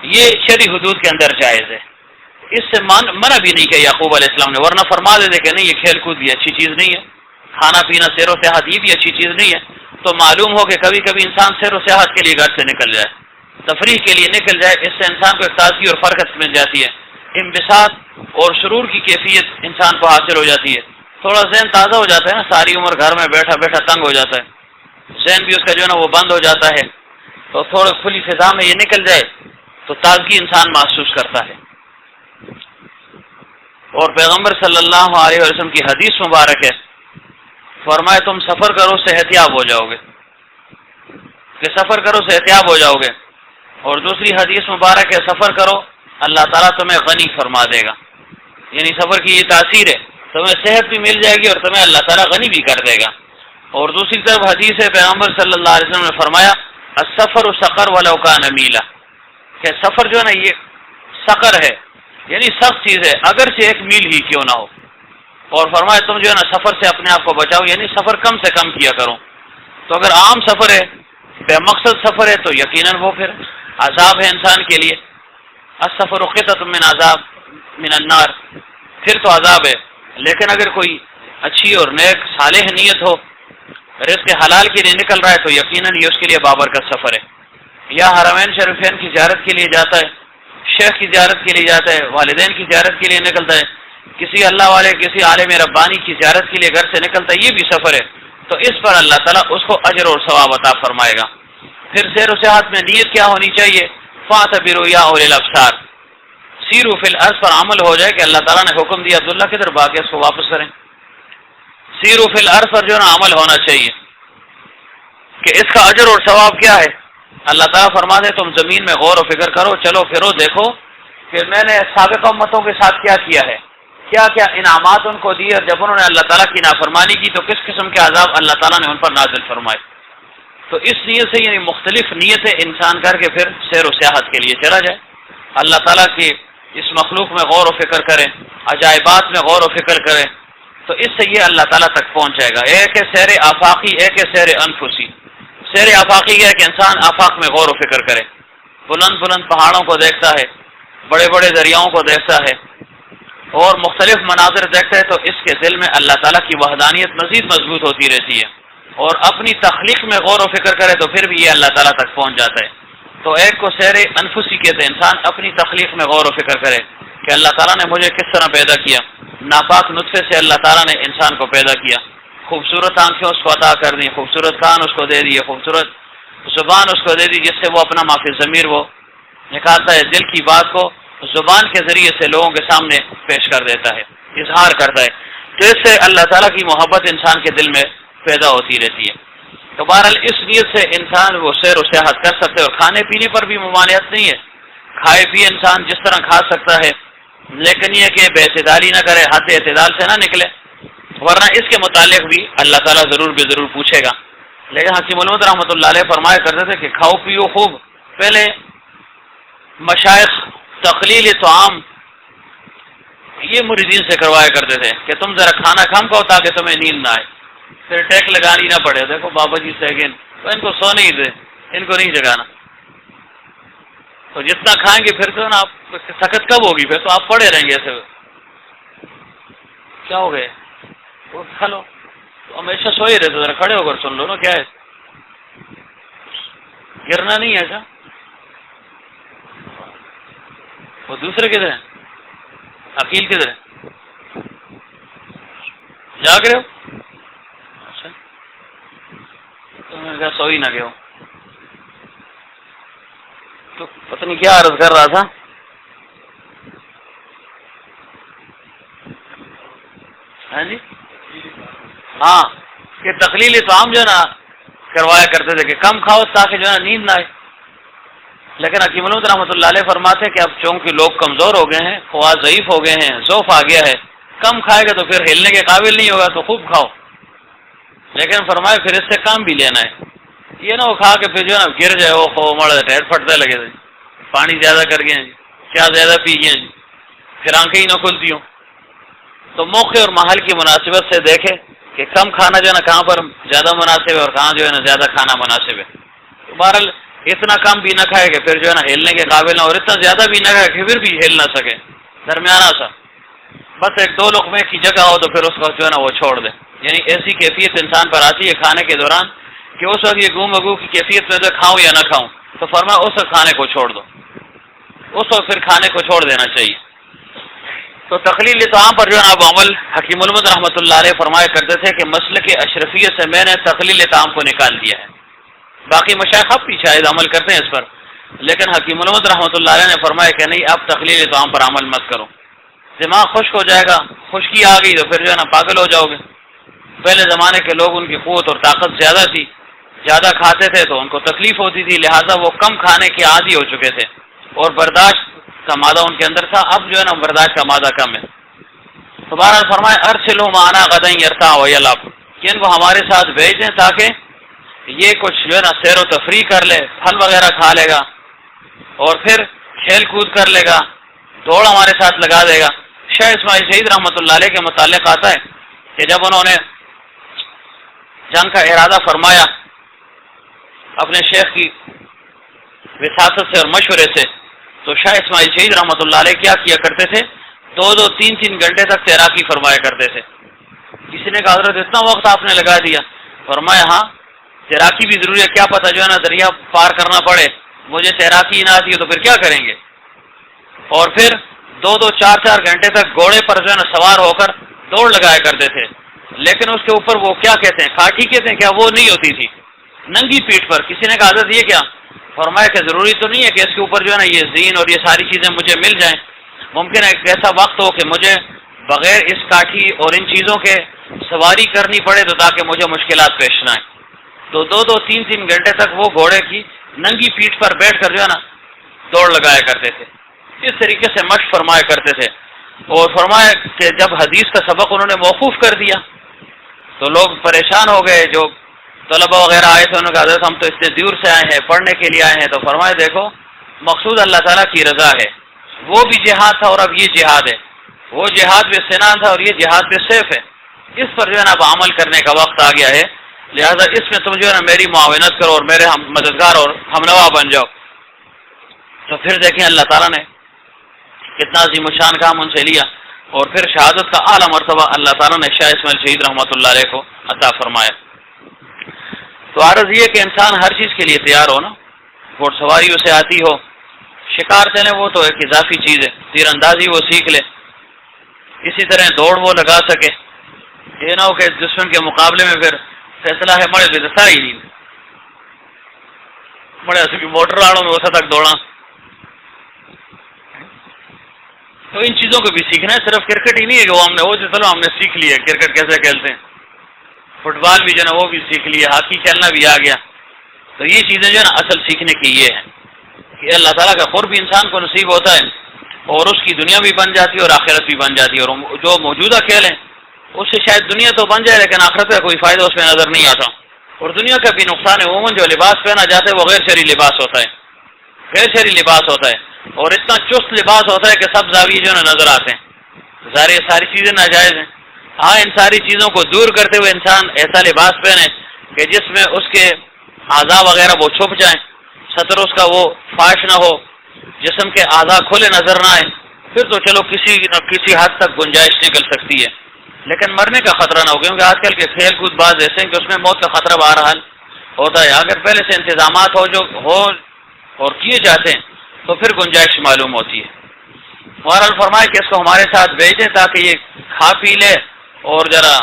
یہ شرعی حدود کے اندر جائز ہے. اس سے منع بھی نہیں کہ یعقوب علیہ السلام نے، ورنہ فرما دیتے کہ نہیں یہ کھیل کود بھی اچھی چیز نہیں ہے، کھانا پینا سیر و سیاحت یہ بھی اچھی چیز نہیں ہے. تو معلوم ہو کہ کبھی کبھی انسان سیر و سیاحت کے لیے گھر سے نکل جائے، تفریح کے لیے نکل جائے، اس سے انسان کو ایک تازگی اور فرقت مل جاتی ہے، انبساط اور سرور کی کیفیت انسان کو حاصل ہو جاتی ہے. تھوڑا ذہن تازہ ہو جاتا ہے نا، ساری عمر گھر میں بیٹھا بیٹھا تنگ ہو جاتا ہے، ذہن بھی اس کا جو ہے نا وہ بند ہو جاتا ہے. تو تھوڑا کھلی فضا میں یہ نکل جائے تو تازگی انسان محسوس کرتا ہے. اور پیغمبر صلی اللہ علیہ وسلم کی حدیث مبارک ہے، فرمائے تم سفر کرو صحت یاب ہو جاؤ گے، کہ سفر کرو صحت یاب ہو جاؤ گے. اور دوسری حدیث مبارک ہے سفر کرو اللہ تعالیٰ تمہیں غنی فرما دے گا. یعنی سفر کی یہ تاثیر ہے، تمہیں صحت بھی مل جائے گی اور تمہیں اللہ تعالیٰ غنی بھی کر دے گا. اور دوسری طرف حدیث ہے پیغمبر صلی اللہ علیہ وسلم نے فرمایا السفر سقر ولو کان میلا، کہ سفر جو ہے نا یہ سقر ہے، یعنی سخت چیز ہے اگرچہ 1 میل ہی کیوں نہ ہو. اور فرمایا تم جو ہے نا سفر سے اپنے آپ کو بچاؤ، یعنی سفر کم سے کم کیا کرو. تو اگر عام سفر ہے، بے مقصد سفر ہے، تو یقیناً وہ پھر عذاب ہے انسان کے لیے. السفر قطعۃ من عذاب من النار، پھر تو عذاب ہے. لیکن اگر کوئی اچھی اور نیک صالح نیت ہو، رزق حلال کے لیے نکل رہا ہے، تو یقیناً یہ اس کے لیے بابرکت سفر ہے. یا حرمین شریفین کی زیارت کے لیے جاتا ہے، شیخ کی زیارت کے لیے جاتا ہے، والدین کی زیارت کے لیے نکلتا ہے، کسی اللہ والے کسی عالم ربانی کی زیارت کے لیے گھر سے نکلتا ہے، یہ بھی سفر ہے. تو اس پر اللہ تعالیٰ اس کو اجر اور ثواب عطا فرمائے گا. پھر سیر و سیاحت میں نیت کیا ہونی چاہیے؟ فاعتبروا یا اولی الابصار، سیروا فی الارض پر عمل ہو جائے کہ اللہ تعالیٰ نے حکم دیا عبداللہ کدھر باقی اس کو واپس کریں. سیروا فی الارض پر جو ہے نا عمل ہونا چاہیے کہ اس کا اجر اور ثواب کیا ہے. اللہ تعالیٰ فرماتے ہیں تم زمین میں غور و فکر کرو، چلو پھرو، دیکھو کہ میں نے سابق امتوں کے ساتھ کیا کیا ہے، کیا کیا انعامات ان کو دیے، اور جب انہوں نے اللہ تعالیٰ کی نافرمانی کی تو کس قسم کے عذاب اللہ تعالیٰ نے ان پر نازل فرمائے. تو اس نیت سے یعنی مختلف نیتیں انسان کر کے پھر سیر و سیاحت کے لیے چلا جائے، اللہ تعالیٰ کی اس مخلوق میں غور و فکر کرے، عجائبات میں غور و فکر کرے، تو اس سے یہ اللہ تعالیٰ تک پہنچ جائے گا. ایک ہے سیر آفاقی، ایک ہے سیر انفسی. سیر آفاقی ہے کہ انسان آفاق میں غور و فکر کرے، بلند بلند پہاڑوں کو دیکھتا ہے، بڑے بڑے دریاؤں کو دیکھتا ہے اور مختلف مناظر دیکھتا ہے، تو اس کے دل میں اللہ تعالیٰ کی وحدانیت مزید مضبوط ہوتی رہتی ہے. اور اپنی تخلیق میں غور و فکر کرے تو پھر بھی یہ اللہ تعالیٰ تک پہنچ جاتا ہے. تو ایک کو سیر انفسی کہتے ہیں، انسان اپنی تخلیق میں غور و فکر کرے کہ اللہ تعالیٰ نے مجھے کس طرح پیدا کیا. ناپاک نطفے سے اللہ تعالیٰ نے انسان کو پیدا کیا، خوبصورت آنکھیں اس کو عطا کر دی، خوبصورت کان اس کو دے دیے، خوبصورت زبان اس کو دے دی جس سے وہ اپنا معافی ضمیر وہ نکالتا ہے، دل کی بات کو زبان کے ذریعے سے لوگوں کے سامنے پیش کر دیتا ہے، اظہار کرتا ہے. تو اس سے اللہ تعالیٰ کی محبت انسان کے دل میں پیدا ہوتی رہتی ہے. تو بہرحال اس نیت سے انسان وہ سیر و سیاحت کر سکتے، اور کھانے پینے پر بھی ممانعت نہیں ہے. کھائے پیے انسان جس طرح کھا سکتا ہے، لیکن یہ کہ بے اعتدالی نہ کرے، حد اعتدال سے نہ نکلے، ورنہ اس کے متعلق بھی اللہ تعالیٰ ضرور بے ضرور پوچھے گا. لیکن حکیم علمت رحمۃ اللہ علیہ فرمایا کرتے تھے کہ کھاؤ پیو خوب. پہلے مشائخ تقلیل طعام یہ مریدین سے کروایا کرتے تھے کہ تم ذرا کھانا کم کھاؤ تاکہ تمہیں نیند نہ آئے، پھر ٹیک لگانی نہ پڑے. دیکھو بابا جی سیکنڈ تو ان کو سونے ہی دے، ان کو نہیں جگانا. تو جتنا کھائیں گے پھر تو نا آپ سخت کب ہوگی، پھر تو آپ پڑے رہیں گے ایسے. کیا ہو گئے وہ کھا لو، تو ہمیشہ سوئے رہتے، ذرا کھڑے ہو کر سن لو نا. کیا ہے گرنا نہیں ہے کیا؟ وہ دوسرے کدھر ہیں؟ عقیل کدھر ہے؟ جاگ رہے ہو؟ اچھا تو میں نے کہا سو ہی نہ گئے ہو. تو پتہ نہیں کیا عرض کر رہا تھا. ہاں جی ہاں کہ تقلیل طعام جو ہے نا کروایا کرتے تھے کہ کم کھاؤ تاکہ جو ہے نا نیند نہ آئے. لیکن حکیم علمت رحمۃ اللہ علیہ فرماتے ہیں کہ اب چونکہ لوگ کمزور ہو گئے ہیں، خواص ضعیف ہو گئے ہیں، ضعف آ گیا ہے، کم کھائے گا تو پھر ہلنے کے قابل نہیں ہوگا، تو خوب کھاؤ. لیکن فرمائے پھر اس سے کام بھی لینا ہے، یہ نہ وہ کھا کے پھر جو ہے نا گر جائے، وہ خو مڑ ٹیر پھٹنے لگے تھے، پانی زیادہ کر گئے جی، کیا زیادہ پی گئے جی، پھر آنکھیں ہی نہ کھلتی ہوں. تو موقع اور محل کی مناسبت سے دیکھے کہ کم کھانا جو ہے نا کہاں پر زیادہ مناسب ہے اور کہاں جو ہے نا زیادہ کھانا مناسب ہے. تو بہرحال اتنا کم بھی نہ کھائے کہ پھر جو ہے نا ہلنے کے قابل نہ، اور اتنا زیادہ بھی نہ کھائے کہ پھر بھی ہل نہ سکے، درمیانہ سا، بس 1-2 لقمے کی جگہ ہو تو پھر اس کو جو ہے نا وہ چھوڑ دے. یعنی ایسی کیفیت انسان پر آتی ہے کھانے کے دوران کہ اس وقت یہ گم اگو کی کیفیت میں تو کھاؤں یا نہ کھاؤں، تو فرمایا اس وقت کھانے کو چھوڑ دو، اس وقت پھر کھانے کو چھوڑ دینا چاہیے. تو تقلیل طعام پر جو ہے نا اب عمل حکیم علمت رحمۃ اللہ علیہ فرمایا کرتے تھے کہ مسلک اشرفیت سے میں نے تقلیل طعام کو نکال دیا ہے. باقی مشائخ اب بھی شاید عمل کرتے ہیں اس پر، لیکن حکیم علمت رحمۃ اللہ علیہ نے فرمایا کہ نہیں، اب تقلیل طعام پر عمل مت کرو، دماغ خشک ہو جائے گا، خشکی آ گئی تو پھر جو ہے نا پاگل ہو جاؤ گے. پہلے زمانے کے لوگ ان کی قوت اور طاقت زیادہ تھی، زیادہ کھاتے تھے تو ان کو تکلیف ہوتی تھی، لہٰذا وہ کم کھانے کے عادی ہو چکے تھے اور برداشت کا مادہ ان کے اندر تھا. اب جو ہے نا برداشت کا مادہ کم ہے. تو بہرحال فرمائے ارسلوا معنا غدا یرتع ویلعب، کہ ان کو ہمارے ساتھ بھیج دیں تاکہ یہ کچھ جو ہے نا سیر و تفریح کر لے، پھل وغیرہ کھا لے گا اور پھر کھیل کود کر لے گا، دوڑ ہمارے ساتھ لگا دے گا۔ شاہ اسماعیل شہید رحمۃ اللہ علیہ کے متعلق آتا ہے کہ جب انہوں نے جنگ کا ارادہ فرمایا اپنے شیخ کی وساطت سے اور مشورے سے، تو شاہ اسماعیل شہید رحمۃ اللہ علیہ کیا کرتے تھے، 2-2 3-3 گھنٹے تک تیراکی فرمایا کرتے تھے۔ کسی نے کہا حضرت اتنا وقت آپ نے لگا دیا؟ فرمایا ہاں تیراکی بھی ضروری ہے، کیا پتہ جو ہے نا دریا پار کرنا پڑے، مجھے تیراکی نہ آتی ہے تو پھر کیا کریں گے۔ اور پھر 2-2 4-4 گھنٹے تک گھوڑے پر جو ہے نا سوار ہو کر دوڑ لگایا کرتے تھے، لیکن اس کے اوپر وہ کیا کہتے ہیں، کھاٹی کہتے ہیں کیا، وہ نہیں ہوتی تھی، ننگی پیٹھ پر۔ کسی نے کہا حضرت یہ کیا؟ فرمایا کہ ضروری تو نہیں ہے کہ اس کے اوپر جو ہے نا یہ زین اور یہ ساری چیزیں مجھے مل جائیں، ممکن ہے ایک ایسا وقت ہو کہ مجھے بغیر اس کاٹھی اور ان چیزوں کے سواری کرنی پڑے تو تاکہ مجھے مشکلات پیش نہ آئیں۔ تو 2-2 3-3 گھنٹے تک وہ گھوڑے کی ننگی پیٹھ پر بیٹھ کر جو ہے نا دوڑ لگایا کرتے تھے، اس طریقے سے مشق فرمایا کرتے تھے۔ اور فرمایا کہ جب حدیث کا سبق انہوں نے موقوف کر دیا تو لوگ پریشان ہو گئے، جو طلبہ وغیرہ آئے تھے انہوں نے کہا حضرت ہم تو اتنے دور سے آئے ہیں، پڑھنے کے لیے آئے ہیں۔ تو فرمایا دیکھو مقصود اللہ تعالیٰ کی رضا ہے، وہ بھی جہاد تھا اور اب یہ جہاد ہے، وہ جہاد بے سنان تھا اور یہ جہاد بے سیف ہے، اس پر جو ہے نا اب عمل کرنے کا وقت آ گیا ہے، لہذا اس میں تم جو ہے نا میری معاونت کرو اور میرے مددگار اور ہمنوا بن جاؤ۔ تو پھر دیکھیں اللہ تعالیٰ نے کتنا عظیم الشان کام ان سے لیا، اور پھر شہادت کا اعلیٰ مرتبہ اللہ تعالیٰ نے شاہ اسماعیل شہید رحمۃ اللہ علیہ کو عطا فرمایا۔ تو عرض یہ کہ انسان ہر چیز کے لیے تیار ہو نا، گھوڑ سواری اسے آتی ہو، شکار چلے وہ تو ایک اضافی چیز ہے، تیر اندازی وہ سیکھ لے، اسی طرح دوڑ وہ لگا سکے، یہ نہ ہو کہ دشمن کے مقابلے میں پھر فیصلہ ہے مڑے بھی دستا ہی نہیں، مڑے ایسے بھی موٹر راڑوں میں وسط تک دوڑا۔ تو ان چیزوں کو بھی سیکھنا ہے، صرف کرکٹ ہی نہیں ہے کہ وہ ہم نے سیکھ لیا کرکٹ کیسے کھیلتے ہیں، فٹ بال بھی جو ہے نا وہ بھی سیکھ لیا، ہاکی کھیلنا بھی آ گیا۔ تو یہ چیزیں جو ہے نا اصل سیکھنے کی یہ ہے کہ اللہ تعالیٰ کا قرب انسان کو نصیب ہوتا ہے اور اس کی دنیا بھی بن جاتی ہے اور آخرت بھی بن جاتی ہے، اور جو موجودہ کھیل ہیں اس سے شاید دنیا تو بن جائے لیکن آخرت کا کوئی فائدہ اس میں نظر نہیں آتا، اور دنیا کا بھی نقصان ہے۔ عموماً جو لباس پہنا جاتا ہے وہ غیر شرعی لباس ہوتا ہے، غیر شرعی لباس ہوتا ہے، اور اتنا چست لباس ہوتا ہے کہ سب زاویے جو ہے نظر آتے ہیں، ظاہر یہ ساری چیزیں ناجائز ہیں۔ ہاں ان ساری چیزوں کو دور کرتے ہوئے انسان ایسا لباس پہنے کہ جس میں اس کے اعضاء وغیرہ وہ چھپ جائیں، سطر اس کا وہ فاش نہ ہو، جسم کے اعضاء کھلے نظر نہ آئے، پھر تو چلو کسی نہ کسی حد تک گنجائش نکل سکتی ہے، لیکن مرنے کا خطرہ نہ ہو، کیونکہ آج کل کے کھیل کود باز ایسے ہیں کہ اس میں موت کا خطرہ بہرحال ہوتا ہے۔ اگر پہلے سے انتظامات ہو اور کیے جاتے ہیں تو پھر گنجائش معلوم ہوتی ہے۔ بہرحال فرمائے کہ اس کو ہمارے ساتھ بھیج دیں تاکہ یہ کھا پی لے اور ذرا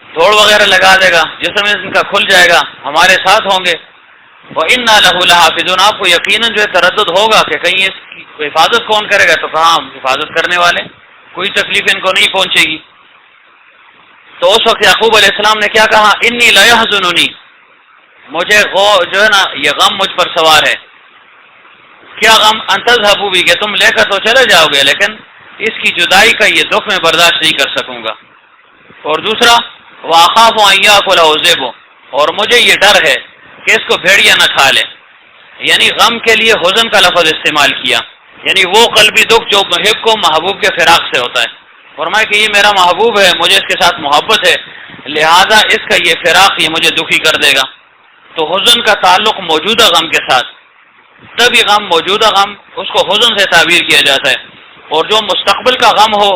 دوڑ وغیرہ لگا دے گا، جسم ان کا کھل جائے گا، ہمارے ساتھ ہوں گے۔ وَإِنَّا لَهُ لَحَافِظُونَ، آپ کو یقیناً جو ہے تردد ہوگا کہ کہیں اس کی حفاظت کون کرے گا، تو کہاں ہم حفاظت کرنے والے، کوئی تکلیف ان کو نہیں پہنچے گی۔ تو اس وقت یعقوب علیہ السلام نے کیا کہا، انی لَيَحْزُنُنِی، مجھے جو ہے نا یہ غم مجھ پر سوار ہے۔ کیا غم؟ ان تذهبوا بی، کہ تم لے کر تو چلے جاؤ گے لیکن اس کی جدائی کا یہ دکھ میں برداشت نہیں کر سکوں گا۔ اور دوسرا وَأَخَافُ أَن يَأْكُلَهُ الذِّئْبُ، اور مجھے یہ ڈر ہے کہ اس کو بھیڑیا نہ کھا لے، یعنی غم کے لیے حزن کا لفظ استعمال کیا، یعنی وہ قلبی دکھ جو محب کو محبوب کے فراق سے ہوتا ہے۔ فرمایا کہ یہ میرا محبوب ہے، مجھے اس کے ساتھ محبت ہے، لہذا اس کا یہ فراق یہ مجھے دکھی کر دے گا۔ تو حزن کا تعلق موجودہ غم کے ساتھ، تبھی غم موجودہ غم اس کو حزن سے تعبیر کیا جاتا ہے، اور جو مستقبل کا غم ہو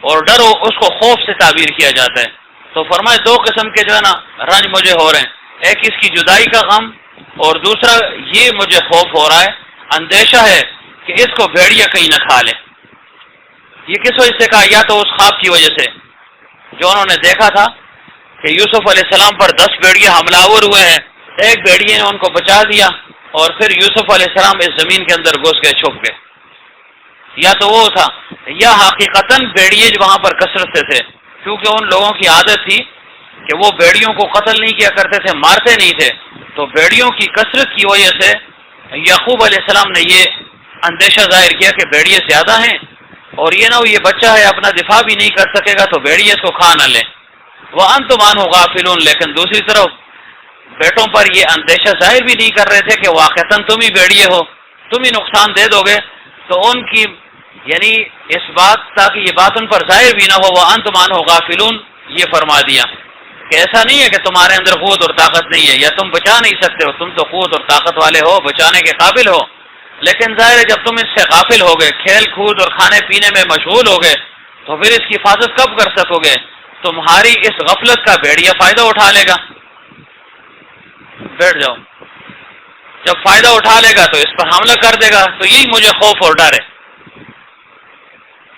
اور ڈر ہو اس کو خوف سے تعبیر کیا جاتا ہے۔ تو فرمائے دو قسم کے جو ہے نا رنج مجھے ہو رہے ہیں، ایک اس کی جدائی کا غم اور دوسرا یہ مجھے خوف ہو رہا ہے، اندیشہ ہے کہ اس کو بھیڑیا کہیں نہ کھا لے۔ یہ کس وجہ سے کہا؟ یا تو اس خواب کی وجہ سے جو انہوں نے دیکھا تھا کہ یوسف علیہ السلام پر 10 بھیڑیے حملہ آور ہوئے ہیں، ایک بھیڑیے نے ان کو بچا دیا اور پھر یوسف علیہ السلام اس زمین کے اندر گھس گئے، چھپ گئے، یا تو وہ تھا، یا حقیقتاً بھیڑیے وہاں پر کثرت سے تھے، کیونکہ ان لوگوں کی عادت تھی کہ وہ بھیڑیوں کو قتل نہیں کیا کرتے تھے، مارتے نہیں تھے، تو بھیڑیوں کی کثرت کی وجہ سے یعقوب علیہ السلام نے یہ اندیشہ ظاہر کیا کہ بھیڑیے زیادہ ہیں اور یہ نہ ہو یہ بچہ ہے اپنا دفاع بھی نہیں کر سکے گا تو بھیڑیے اس کو کھا نہ لیں۔ وَأَنْتُمْ عَنْهُ غَافِلُونَ، لیکن دوسری طرف بیٹوں پر یہ اندیشہ ظاہر بھی نہیں کر رہے تھے کہ واقعتاً تم ہی بھیڑیے ہو، تم ہی نقصان دے دو گے، تو ان کی یعنی اس بات تاکہ یہ بات ان پر ظاہر بھی نہ ہو، وَأَنْتُمْ عَنْهُ غَافِلُونَ، یہ فرما دیا کہ ایسا نہیں ہے کہ تمہارے اندر قوت اور طاقت نہیں ہے یا تم بچا نہیں سکتے ہو، تم تو قوت اور طاقت والے ہو، بچانے کے قابل ہو، لیکن ظاہر ہے جب تم اس سے غافل ہو گئے، کھیل کود اور کھانے پینے میں مشغول ہو گئے، تو پھر اس کی حفاظت کب کر سکو گے؟ تمہاری اس غفلت کا بھیڑیا فائدہ اٹھا لے گا۔ بیٹھ جاؤ، جب فائدہ اٹھا لے گا تو اس پر حملہ کر دے گا، تو یہی مجھے خوف اور ڈر ہے۔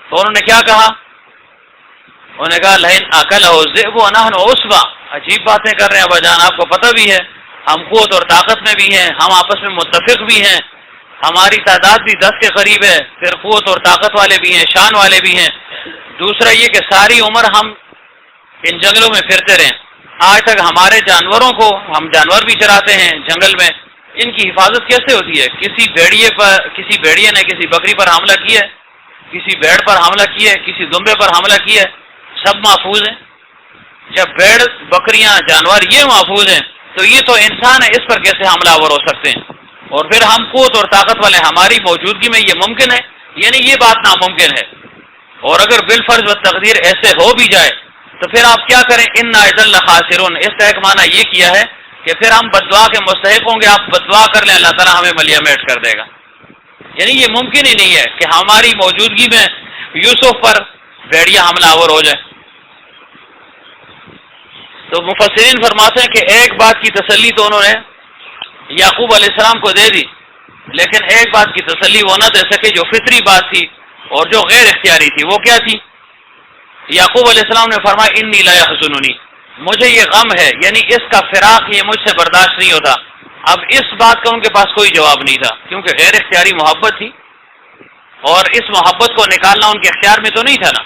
تو انہوں نے کیا کہا؟ انہوں نے کہا لئن اکلہ الذئب ونحن عصبہ، عجیب باتیں کر رہے ہیں ابا جان، آپ کو پتہ بھی ہے ہم قوت اور طاقت میں بھی ہیں، ہم آپس میں متفق بھی ہیں، ہماری تعداد بھی 10 کے قریب ہے، پھر قوت اور طاقت والے بھی ہیں، شان والے بھی ہیں، دوسرا یہ کہ ساری عمر ہم ان جنگلوں میں پھرتے رہے، آج تک ہمارے جانوروں کو، ہم جانور بھی چراتے ہیں جنگل میں، ان کی حفاظت کیسے ہوتی ہے؟ کسی بھیڑیے نے کسی بکری پر حملہ کیا ہے، کسی بھیڑ پر حملہ کیا ہے، کسی دمبے پر حملہ کیا ہے، سب محفوظ ہیں۔ جب بھیڑ بکریاں جانور یہ محفوظ ہیں تو یہ تو انسان ہے، اس پر کیسے حملہ آور ہو سکتے ہیں؟ اور پھر ہم قوت اور طاقت والے، ہماری موجودگی میں یہ ممکن ہے؟ یعنی یہ بات ناممکن ہے۔ اور اگر بالفرض و تقدیر ایسے ہو بھی جائے تو پھر آپ کیا کریں؟ انا اذا لخاسرون، اس کا ایک معنی یہ کیا ہے کہ پھر ہم بددعا کے مستحق ہوں گے، آپ بددعا کر لیں اللہ تعالیٰ ہمیں ملیا میٹ کر دے گا۔ یعنی یہ ممکن ہی نہیں ہے کہ ہماری موجودگی میں یوسف پر بھیڑیا حملہ آور ہو جائے۔ تو مفسرین فرماتے ہیں کہ ایک بات کی تسلی تو انہوں نے یعقوب علیہ السلام کو دے دی، لیکن ایک بات کی تسلی وہ نہ دے سکے جو فطری بات تھی اور جو غیر اختیاری تھی۔ وہ کیا تھی؟ یعقوب علیہ السلام نے فرمایا انی لا یحزننی، مجھے یہ غم ہے، یعنی اس کا فراق یہ مجھ سے برداشت نہیں ہوتا۔ اب اس بات کا ان کے پاس کوئی جواب نہیں تھا، کیونکہ غیر اختیاری محبت تھی اور اس محبت کو نکالنا ان کے اختیار میں تو نہیں تھا نا،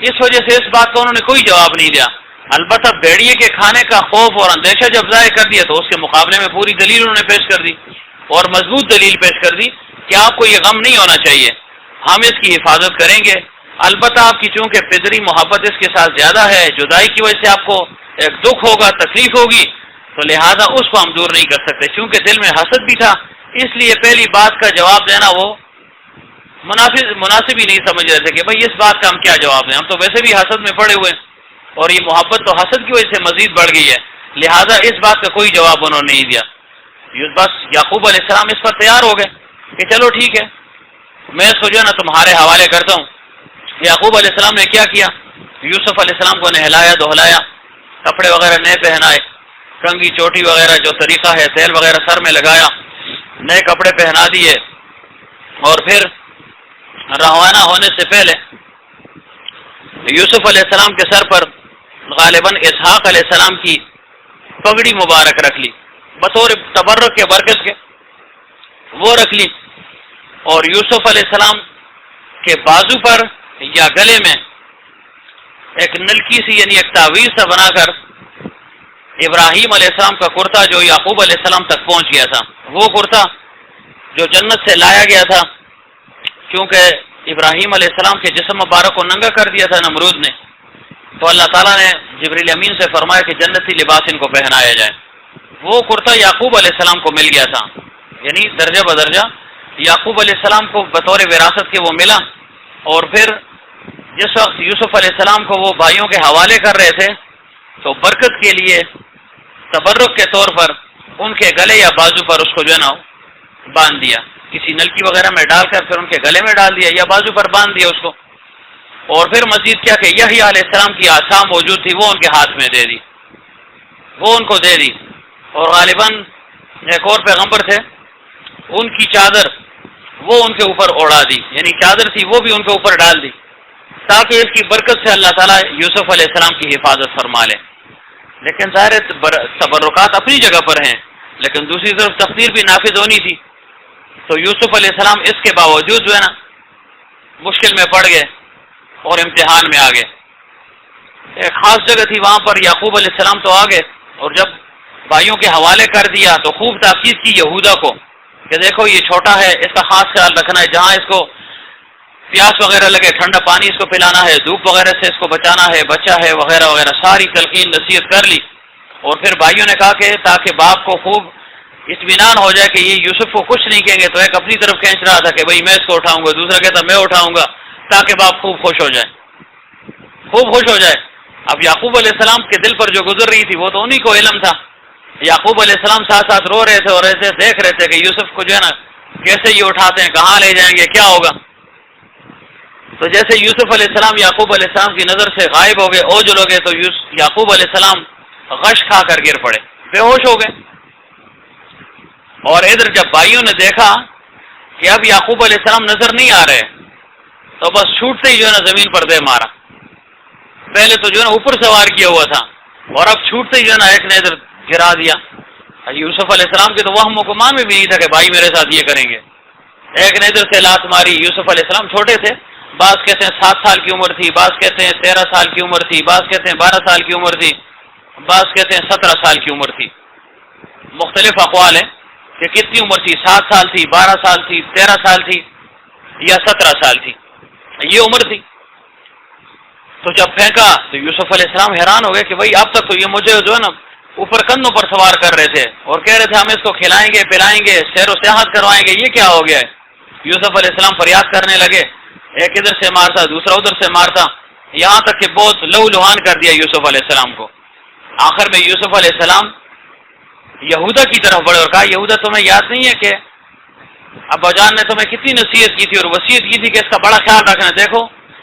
اس وجہ سے اس بات کا انہوں نے کوئی جواب نہیں دیا۔ البتہ بھیڑیے کے کھانے کا خوف اور اندیشہ جب ظاہر کر دیا تو اس کے مقابلے میں پوری دلیل انہوں نے پیش کر دی اور مضبوط دلیل پیش کر دی کہ آپ کو یہ غم نہیں ہونا چاہیے، ہم اس کی حفاظت کریں گے۔ البتہ آپ کی چونکہ پدری محبت اس کے ساتھ زیادہ ہے، جدائی کی وجہ سے آپ کو ایک دکھ ہوگا، تکلیف ہوگی، تو لہذا اس کو ہم دور نہیں کر سکتے۔ چونکہ دل میں حسد بھی تھا، اس لیے پہلی بات کا جواب دینا وہ مناسب ہی نہیں سمجھ رہے تھے کہ بھئی اس بات کا ہم کیا جواب دیں، ہم تو ویسے بھی حسد میں پڑے ہوئے اور یہ محبت تو حسد کی وجہ سے مزید بڑھ گئی ہے، لہذا اس بات کا کوئی جواب انہوں نے نہیں دیا۔ بس یعقوب علیہ السلام اس پر تیار ہو گئے کہ چلو ٹھیک ہے، میں اس کو جو ہے نا تمہارے حوالے کرتا ہوں۔ یعقوب علیہ السلام نے کیا کیا؟ یوسف علیہ السلام کو نہلایا دہلایا، کپڑے وغیرہ نئے پہنائے، کنگھی چوٹی وغیرہ جو طریقہ ہے، تیل وغیرہ سر میں لگایا، نئے کپڑے پہنا دیے، اور پھر روانہ ہونے سے پہلے یوسف علیہ السلام کے سر پر غالباً اسحاق علیہ السلام کی پگڑی مبارک رکھ لی، بطور تبرک کے برکت کے وہ رکھ لی، اور یوسف علیہ السلام کے بازو پر یا گلے میں ایک نلکی سی یعنی ایک تعویذ سا بنا کر ابراہیم علیہ السلام کا کرتا جو یعقوب علیہ السلام تک پہنچ گیا تھا، وہ کرتا جو جنت سے لایا گیا تھا، کیونکہ ابراہیم علیہ السلام کے جسم مبارک کو ننگا کر دیا تھا نمرود نے، تو اللہ تعالیٰ نے جبریل امین سے فرمایا کہ جنتی لباس ان کو پہنایا جائے۔ وہ کرتا یعقوب علیہ السلام کو مل گیا تھا، یعنی درجہ بدرجہ یعقوب علیہ السلام کو بطور وراثت کے وہ ملا، اور پھر جس وقت یوسف علیہ السلام کو وہ بھائیوں کے حوالے کر رہے تھے تو برکت کے لیے تبرک کے طور پر ان کے گلے یا بازو پر اس کو جو ہے نا باندھ دیا، کسی نلکی وغیرہ میں ڈال کر پھر ان کے گلے میں ڈال دیا یا بازو پر باندھ دیا اس کو، اور پھر مزید کیا کہ یحییٰ علیہ السلام کی عصا موجود تھی، وہ ان کے ہاتھ میں دے دی، وہ ان کو دے دی، اور غالباً ایک اور پیغمبر تھے ان کی چادر وہ ان کے اوپر اڑا دی، یعنی چادر تھی وہ بھی ان کے اوپر ڈال دی، تاکہ اس کی برکت سے اللہ تعالیٰ یوسف علیہ السلام کی حفاظت فرما لے۔ لیکن ظاہر تبرکات اپنی جگہ پر ہیں، لیکن دوسری طرف تقدیر بھی نافذ ہونی تھی، تو یوسف علیہ السلام اس کے باوجود جو ہے نا مشکل میں پڑ گئے اور امتحان میں آ گئے۔ ایک خاص جگہ تھی، وہاں پر یعقوب علیہ السلام تو آ گئے، اور جب بھائیوں کے حوالے کر دیا تو خوب تاکید کی یہودا کو کہ دیکھو یہ چھوٹا ہے، اس کا خاص خیال رکھنا ہے، جہاں اس کو پیاس وغیرہ لگے ٹھنڈا پانی اس کو پلانا ہے، دھوپ وغیرہ سے اس کو بچانا ہے، بچہ ہے وغیرہ وغیرہ، ساری تلقین نصیحت کر لی، اور پھر بھائیوں نے کہا کہ تاکہ باپ کو خوب اطمینان ہو جائے کہ یہ یوسف کو کچھ نہیں کہیں گے، تو ایک اپنی طرف کھینچ رہا تھا کہ بھائی میں اس کو اٹھاؤں گا، دوسرا کہتا میں اٹھاؤں گا، تاکہ باپ خوب خوش ہو جائے، خوب خوش ہو جائے۔ اب یعقوب علیہ السلام کے دل پر جو گزر رہی تھی وہ تو انہی کو علم تھا۔ یعقوب علیہ السلام ساتھ ساتھ رو رہے تھے اور ایسے دیکھ رہے تھے کہ یوسف کو جو ہے نا کیسے یہ اٹھاتے ہیں، کہاں لے جائیں گے، کیا ہوگا۔ تو جیسے یوسف علیہ السلام یعقوب علیہ السلام کی نظر سے غائب ہو گئے، اوجل ہو گئے، تو یعقوب علیہ السلام غش کھا کر گر پڑے، بے ہوش ہو گئے۔ اور ادھر جب بھائیوں نے دیکھا کہ اب یعقوب علیہ السلام نظر نہیں آ رہے، تو بس چھوٹتے ہی جو ہے نا زمین پر دے مارا۔ پہلے تو جو ہے نا اوپر سوار کیا ہوا تھا، اور اب چھوٹتے ہی جو ہے نا ایک نے ادھر گرا دیا۔ یوسف علیہ السلام کے تو وہم و گمان میں بھی نہیں تھا کہ بھائی میرے ساتھ یہ کریں گے۔ ایک نے ادھر سے لات ماری۔ یوسف علیہ السلام چھوٹے تھے، بعض کہتے ہیں 7 سال کی عمر تھی، بعض کہتے ہیں 13 سال کی عمر تھی، بعض کہتے ہیں 12 سال کی عمر تھی، بعض کہتے ہیں 17 سال کی عمر تھی۔ مختلف اقوال ہیں کہ کتنی عمر تھی، 7 سال تھی، 12 سال تھی، 13 سال تھی یا 17 سال تھی، یہ عمر تھی۔ تو جب پھینکا تو یوسف علیہ السلام حیران ہو گئے کہ بھائی اب تک تو یہ مجھے جو ہے نا اوپر کندھوں پر سوار کر رہے تھے اور کہہ رہے تھے ہم اس کو کھلائیں گے، پلائیں گے، سیر و سیاحت کروائیں گے، یہ کیا ہو گیا ہے۔ یوسف علیہ السلام فریاد کرنے لگے، ایک ادھر سے مارتا دوسرا ادھر سے مارتا، یہاں تک کہ بہت لہو لہان کر دیا یوسف علیہ السلام کو۔ آخر میں یوسف علیہ السلام یہودا کی طرف بڑھے اور کہا یہودا تمہیں یاد نہیں ہے کہ ابا جان نے تمہیں کتنی نصیحت کی تھی اور وصیت کی تھی کہ اس کا بڑا خیال رکھنا، دیکھو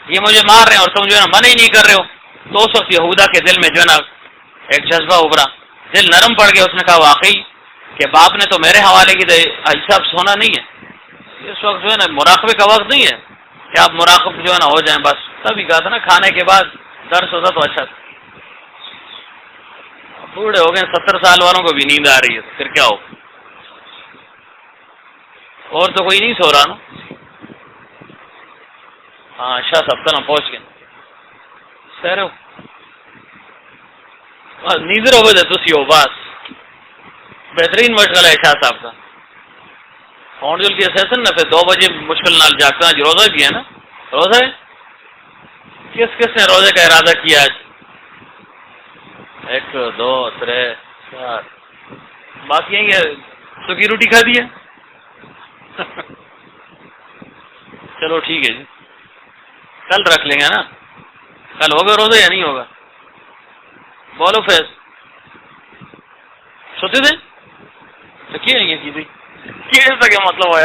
یہ مجھے مار رہے ہیں اور تم جو ہے نا منع ہی نہیں کر رہے ہو۔ تو اس وقت یہودا کے دل میں جو ہے نا ایک جذبہ ابھرا، دل نرم پڑ گیا۔ اس نے کہا واقعی کہ باپ نے تو میرے حوالے کی ایسا اب سونا نہیں ہے، اس وقت جو ہے نا مراقبے کا وقت نہیں ہے کہ آپ مراقب جو ہے نا ہو جائیں، بس تبھی کہا تھا نا کھانے کے بعد درس ہوتا تو اچھا تھا۔ بوڑھے ہو گئے، 70 سال والوں کو بھی نیند آ رہی ہے، پھر کیا ہو۔ اور تو کوئی نہیں سو رہا نا؟ ہاں شاہ صاحب کل پہنچ گئے سر نیندر ہو گئے تھی ہو بس بہترین مشغلہ ہے شاہ صاحب کا۔ فاؤنڈل کی سیشن نہ پھر 2 بجے مشکل نال جاگتا ہے، روزہ بھی ہے نا، روزہ ہے۔ کس کس نے روزے کا ارادہ کیا آج؟ 1 2 3 4 باقی ہیں سکی روٹی کھا دی ہے چلو ٹھیک ہے جی، کل رکھ لیں گے نا۔ کل ہوگا روزہ یا نہیں ہوگا؟ بولو فیض سوتے تھے تو کیا نہیں کی تھی کیسا کیا مطلب ہوا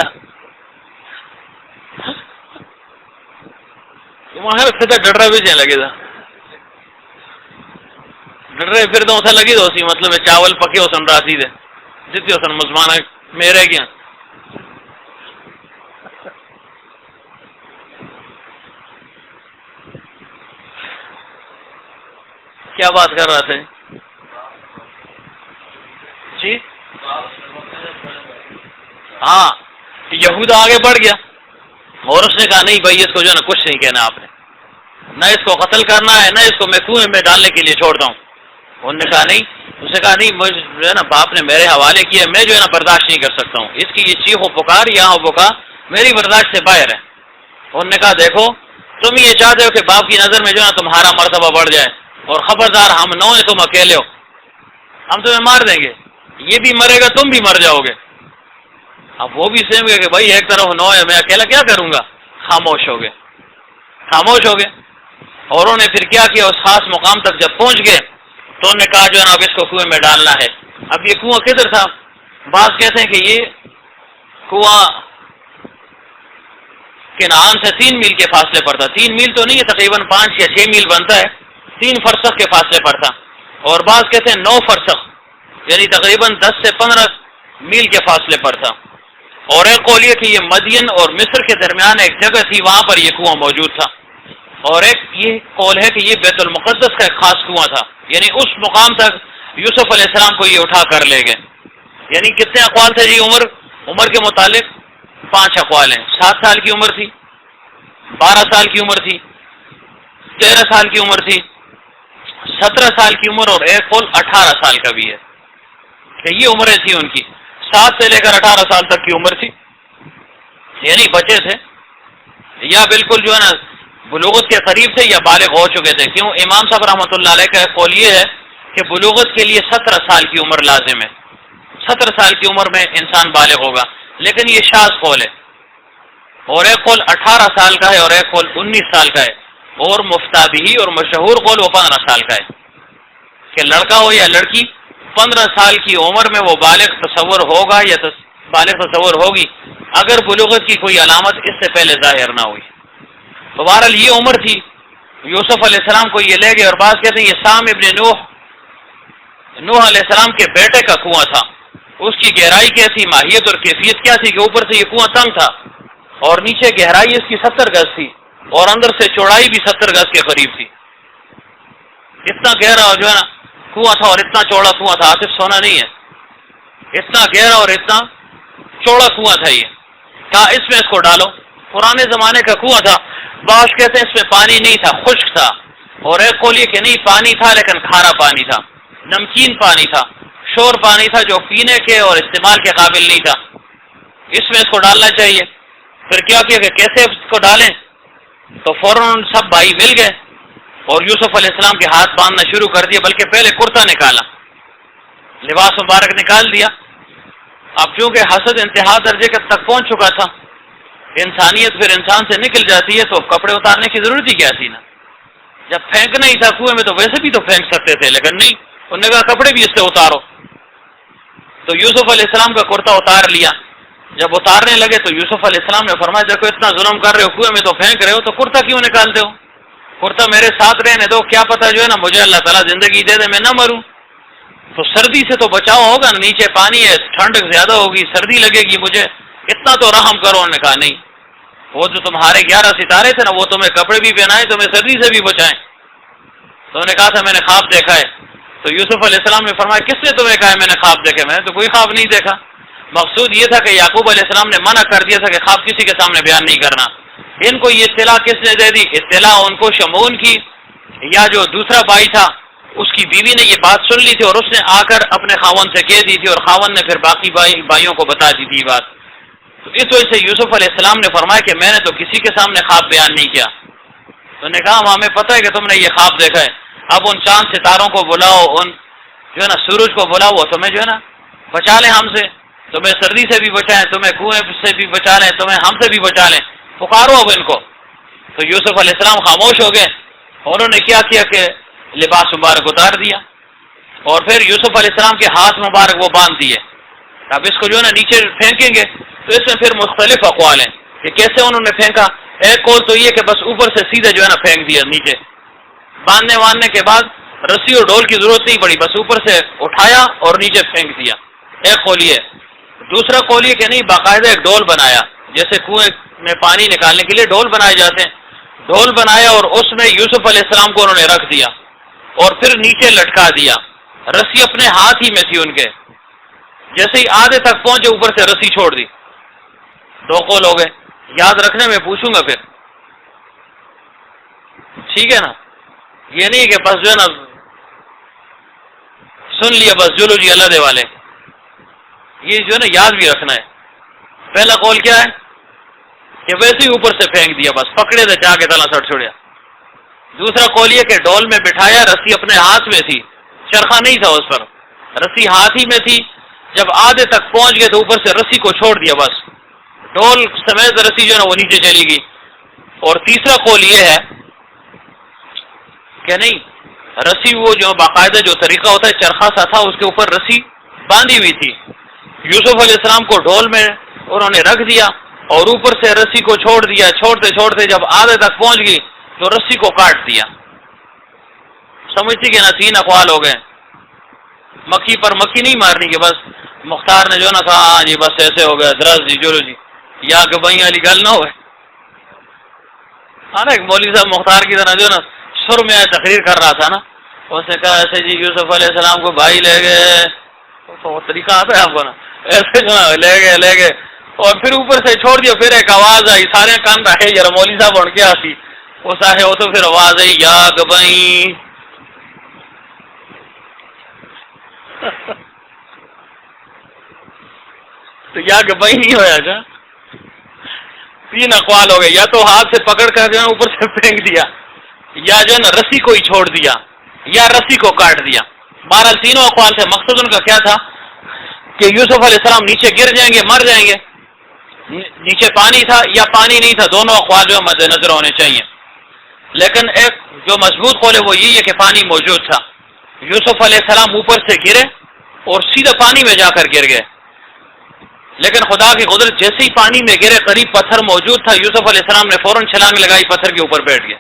وہاں ڈر رہا بھی لگے تھا ڈر رہے پھر تو اسے لگی تو اسی مطلب چاول پکے ہو سن راسی تھے جتنے سن مسلمان میرے کیا کیا بات کر رہا تھے جی؟ ہاں یہودا آگے بڑھ گیا اور اس نے کہا نہیں بھائی اس کو جو ہے نا کچھ نہیں کہنا آپ نے، نہ اس کو قتل کرنا ہے نہ اس کو میں کنویں میں ڈالنے کے لیے چھوڑتا ہوں۔ انہوں نے کہا نہیں، اس نے کہا نہیں مجھے جو ہے نا باپ نے میرے حوالے کیا، میں جو ہے نا برداشت نہیں کر سکتا ہوں، اس کی یہ چیخ و پکار یہاں پکار میری برداشت سے باہر ہے۔ انہوں نے کہا دیکھو تم یہ چاہتے ہو کہ باپ کی نظر میں جو ہے نا تمہارا مرتبہ بڑھ جائے، اور خبردار ہم 9 ہیں، تم اکیلے ہو، ہم تمہیں مار دیں گے، یہ بھی مرے گا تم بھی مر جاؤ گے۔ اب وہ بھی سیم گئے کہ بھائی ایک طرف 9 ہے، میں اکیلا کیا کروں گا، خاموش ہو گئے خاموش ہو گئے۔ اور انہوں نے پھر کیا کیا، اس خاص مقام تک جب پہنچ گئے تو انہوں نے کہا جو ہے نا اب اس کو کنویں میں ڈالنا ہے۔ اب یہ کنواں کدھر تھا؟ بعض کہتے ہیں کہ یہ کنواں کنعان سے 3 میل کے فاصلے پر تھا، 3 میل تو نہیں ہے، تقریباً 5 یا 6 میل بنتا ہے، 3 فرسخ کے فاصلے پر تھا۔ اور بعض کہتے ہیں 9 فرسخ یعنی تقریباً 10 سے 15 میل کے فاصلے پر تھا۔ اور ایک قول یہ کہ یہ مدین اور مصر کے درمیان ایک جگہ تھی، وہاں پر یہ کنواں موجود تھا۔ اور ایک یہ قول ہے کہ یہ بیت المقدس کا ایک خاص کنواں تھا، یعنی اس مقام تک یوسف علیہ السلام کو یہ اٹھا کر لے گئے۔ یعنی کتنے اقوال تھے جی؟ عمر کے متعلق 5 اقوال ہیں۔ 7 سال کی عمر تھی، 12 سال کی عمر تھی، 13 سال کی عمر تھی، 17 سال کی عمر، اور ایک قول 18 سال کا بھی ہے کہ یہ عمریں تھی ان کی، 7 سے لے کر 18 سال تک کی عمر تھی، یعنی بچے تھے یا بالکل جو ہے نا بلوغت کے قریب تھے یا بالغ ہو چکے تھے۔ کیوں؟ امام صاحب رحمۃ اللہ علیہ کا قول یہ ہے کہ بلوغت کے لیے 17 سال کی عمر لازم ہے، 17 سال کی عمر میں انسان بالغ ہوگا، لیکن یہ شاذ قول ہے، اور ایک قول 18 سال کا ہے اور ایک قول 19 سال کا ہے، اور مفتابی اور مشہور قول وہ 15 سال کا ہے کہ لڑکا ہو یا لڑکی 15 سال کی عمر میں وہ بالغ تصور ہوگا یا بالغ تصور ہوگی اگر بلوغت کی کوئی علامت اس سے پہلے ظاہر نہ ہوئی۔ تو بہرحال یہ عمر تھی، یوسف علیہ السلام کو یہ لے گئے، اور بعض کہتے ہیں یہ سام ابن نوح علیہ السلام کے بیٹے کا کنواں تھا، اس کی گہرائی کیا تھی، ماہیت اور کیفیت کیا تھی کہ اوپر سے یہ کنواں تنگ تھا اور نیچے گہرائی اس کی 70 گز تھی اور اندر سے چوڑائی بھی 70 گز کے قریب تھی۔ اتنا گہرا جو ہے نا کنواں تھا اور اتنا چوڑا کنواں تھا، آصف سونا نہیں ہے، اتنا گہرا اور اتنا چوڑا کنواں تھا۔ یہ کہا اس میں اس کو ڈالو، پرانے زمانے کا کنواں تھا، بعض کہتے ہیں اس میں پانی نہیں تھا، خشک تھا، اور ایک قول یہ کہ نہیں پانی تھا لیکن کھارا پانی تھا، نمکین پانی تھا، شور پانی تھا جو پینے کے اور استعمال کے قابل نہیں تھا، اس میں اس کو ڈالنا چاہیے۔ پھر کیا کیا کہ کیسے اس کو ڈالیں، تو فوراً سب بھائی مل گئے اور یوسف علیہ السلام کے ہاتھ باندھنا شروع کر دیا، بلکہ پہلے کرتا نکالا، لباس مبارک نکال دیا۔ اب چونکہ حسد انتہا درجے تک پہنچ چکا تھا، انسانیت پھر انسان سے نکل جاتی ہے، تو کپڑے اتارنے کی ضرورت ہی کیا تھی نا، جب پھینکنا ہی تھا کنویں میں تو ویسے بھی تو پھینک سکتے تھے، لیکن نہیں، انہوں نے کہا کپڑے بھی اس سے اتارو۔ تو یوسف علیہ السلام کا کرتا اتار لیا، جب اتارنے لگے تو یوسف علیہ السلام نے فرمایا دیکھو اتنا ظلم کر رہے ہو، کنویں میں تو پھینک رہے ہو، تو کرتا کیوں نکالتے ہو، کرتا میرے ساتھ رہنے دو، کیا پتہ جو ہے نا مجھے اللہ تعالیٰ زندگی دے دے میں نہ مروں، تو سردی سے تو بچاؤ ہوگا نا، نیچے پانی ہے، ٹھنڈ زیادہ ہوگی، سردی لگے گی مجھے، اتنا تو رحم کرو۔ انہوں نے کہا نہیں، وہ جو تمہارے 11 ستارے تھے نا وہ تمہیں کپڑے بھی پہنائے، تمہیں سردی سے بھی بچائیں۔ تو انہوں نے کہا تھا میں نے خواب دیکھا ہے، تو یوسف علیہ السلام نے فرمایا کس نے تمہیں کہا ہے میں نے خواب دیکھا؟ میں نے تو کوئی خواب نہیں دیکھا۔ مقصود یہ تھا کہ یعقوب علیہ السلام نے منع کر دیا تھا کہ خواب کسی کے سامنے بیان نہیں کرنا۔ ان کو یہ اطلاع کس نے دے دی؟ اطلاع ان کو شمعون کی، یا جو دوسرا بھائی تھا اس کی بیوی نے یہ بات سن لی تھی اور اس نے آ کر اپنے خاوند سے کہہ دی تھی، اور خاوند نے پھر باقی بھائیوں کو بتا دی تھی بات۔ تو اس وجہ سے یوسف علیہ السلام نے فرمایا کہ میں نے تو کسی کے سامنے خواب بیان نہیں کیا۔ تو نے کہا ہمیں پتہ ہے کہ تم نے یہ خواب دیکھا ہے، اب ان چاند ستاروں کو بلاؤ، ان جو ہے نا سورج کو بلاؤ، وہ تمہیں جو ہے نا بچا لیں ہم سے، تمہیں سردی سے بھی بچائیں، تمہیں کنویں سے بھی بچا لیں، تمہیں ہم سے بھی بچا لیں، پکارو اب ان کو۔ تو یوسف علیہ السلام خاموش ہو گئے، انہوں نے کیا کیا کہ لباس مبارک اتار دیا، اور پھر یوسف علیہ السلام کے ہاتھ مبارک وہ باندھ دیے۔ اب اس کو جو ہے نا نیچے پھینکیں گے تو اس میں پھر مختلف اقوال ہیں کہ کیسے انہوں نے پھینکا۔ ایک قول تو یہ کہ بس اوپر سے سیدھے جو ہے نا پھینک دیا نیچے، باندھنے کے بعد رسی اور ڈول کی ضرورت نہیں پڑی، بس اوپر سے اٹھایا اور نیچے پھینک دیا، ایک قول یہ۔ دوسرا قول یہ کہ نہیں، باقاعدہ ایک ڈول بنایا، جیسے کنویں میں پانی نکالنے کے لیے ڈول بنائے جاتے ہیں، ڈول بنایا اور اس میں یوسف علیہ السلام کو انہوں نے رکھ دیا اور پھر نیچے لٹکا دیا، رسی اپنے ہاتھ ہی میں تھی ان کے، جیسے ہی آدھے تک پہنچے اوپر سے رسی چھوڑ دی۔ دو قول ہو گئے، یاد رکھنے میں پوچھوں گا پھر، ٹھیک ہے نا، یہ نہیں کہ بس جو ہے نا سن لیا بس جلو جی اللہ دے والے، یہ جو ہے نا یاد بھی رکھنا ہے۔ پہلا قول کیا ہے کہ ویسے ہی اوپر سے پھینک دیا، بس پکڑے تھے جا کے تلا سٹ چھوڑیا۔ دوسرا قول یہ کہ ڈول میں بٹھایا، رسی اپنے ہاتھ میں تھی، چرخا نہیں تھا اس پر، رسی ہاتھ ہی میں تھی، جب آدھے تک پہنچ گئے تو اوپر سے رسی کو چھوڑ دیا، بس ڈول سمیت رسی جو ہے نا وہ نیچے چلی گئی۔ اور تیسرا قول یہ ہے کہ نہیں، رسی وہ جو باقاعدہ جو طریقہ ہوتا ہے چرخا سا تھا، اس کے اوپر رسی باندھی ہوئی تھی، یوسف علیہ السلام کو ڈول میں انہوں نے رکھ دیا اور اوپر سے رسی کو چھوڑ دیا، چھوڑتے چھوڑتے جب آدھے تک پہنچ گئی تو رسی کو کاٹ دیا۔ سمجھتی کہ نا تین اقوال ہو گئے، مکھی پر مکھی نہیں مارنی کہ بس مختار نے جو نا کہا ہاں جی بس ایسے ہو گیا، درس جی چلو جی، یا کہ بھائی والی گل نہ ہوئے۔ ہاں نا ایک مولوی صاحب مختار کی طرح جو نا سر میں تقریر کر رہا تھا نا، اس نے کہا ایسے جی یوسف علیہ السلام کو بھائی لے گئے، تو طریقہ آتا ہے آپ کو نا، ایسے جو نا لے گئے اور پھر اوپر سے چھوڑ دیا، پھر ایک آواز آئی، سارے کان رہے یار مولوی صاحب اڑ کے آتی، وہ ساہے ہو تو پھر آواز آئی یا گبئی تو یا گبئی نہیں ہویا جا، تین اقوال ہو گئے، یا تو ہاتھ سے پکڑ کر جو ہے اوپر سے پھینک دیا، یا جو ہے نا رسی کو ہی چھوڑ دیا، یا رسی کو کاٹ دیا۔ بہرحال تینوں اقوال تھے، مقصد ان کا کیا تھا کہ یوسف علیہ السلام نیچے گر جائیں گے، مر جائیں گے، نیچے پانی تھا یا پانی نہیں تھا، دونوں اقوال جو مد نظر ہونے چاہیے. لیکن ایک جو مضبوط قول ہے وہ یہی ہے کہ پانی موجود تھا. یوسف علیہ السلام اوپر سے گرے اور سیدھا پانی میں جا کر گر گئے، لیکن خدا کی قدرت جیسے ہی پانی میں گرے قریب پتھر موجود تھا، یوسف علیہ السلام نے فوراً چھلانگ لگائی، پتھر کے اوپر بیٹھ گیا.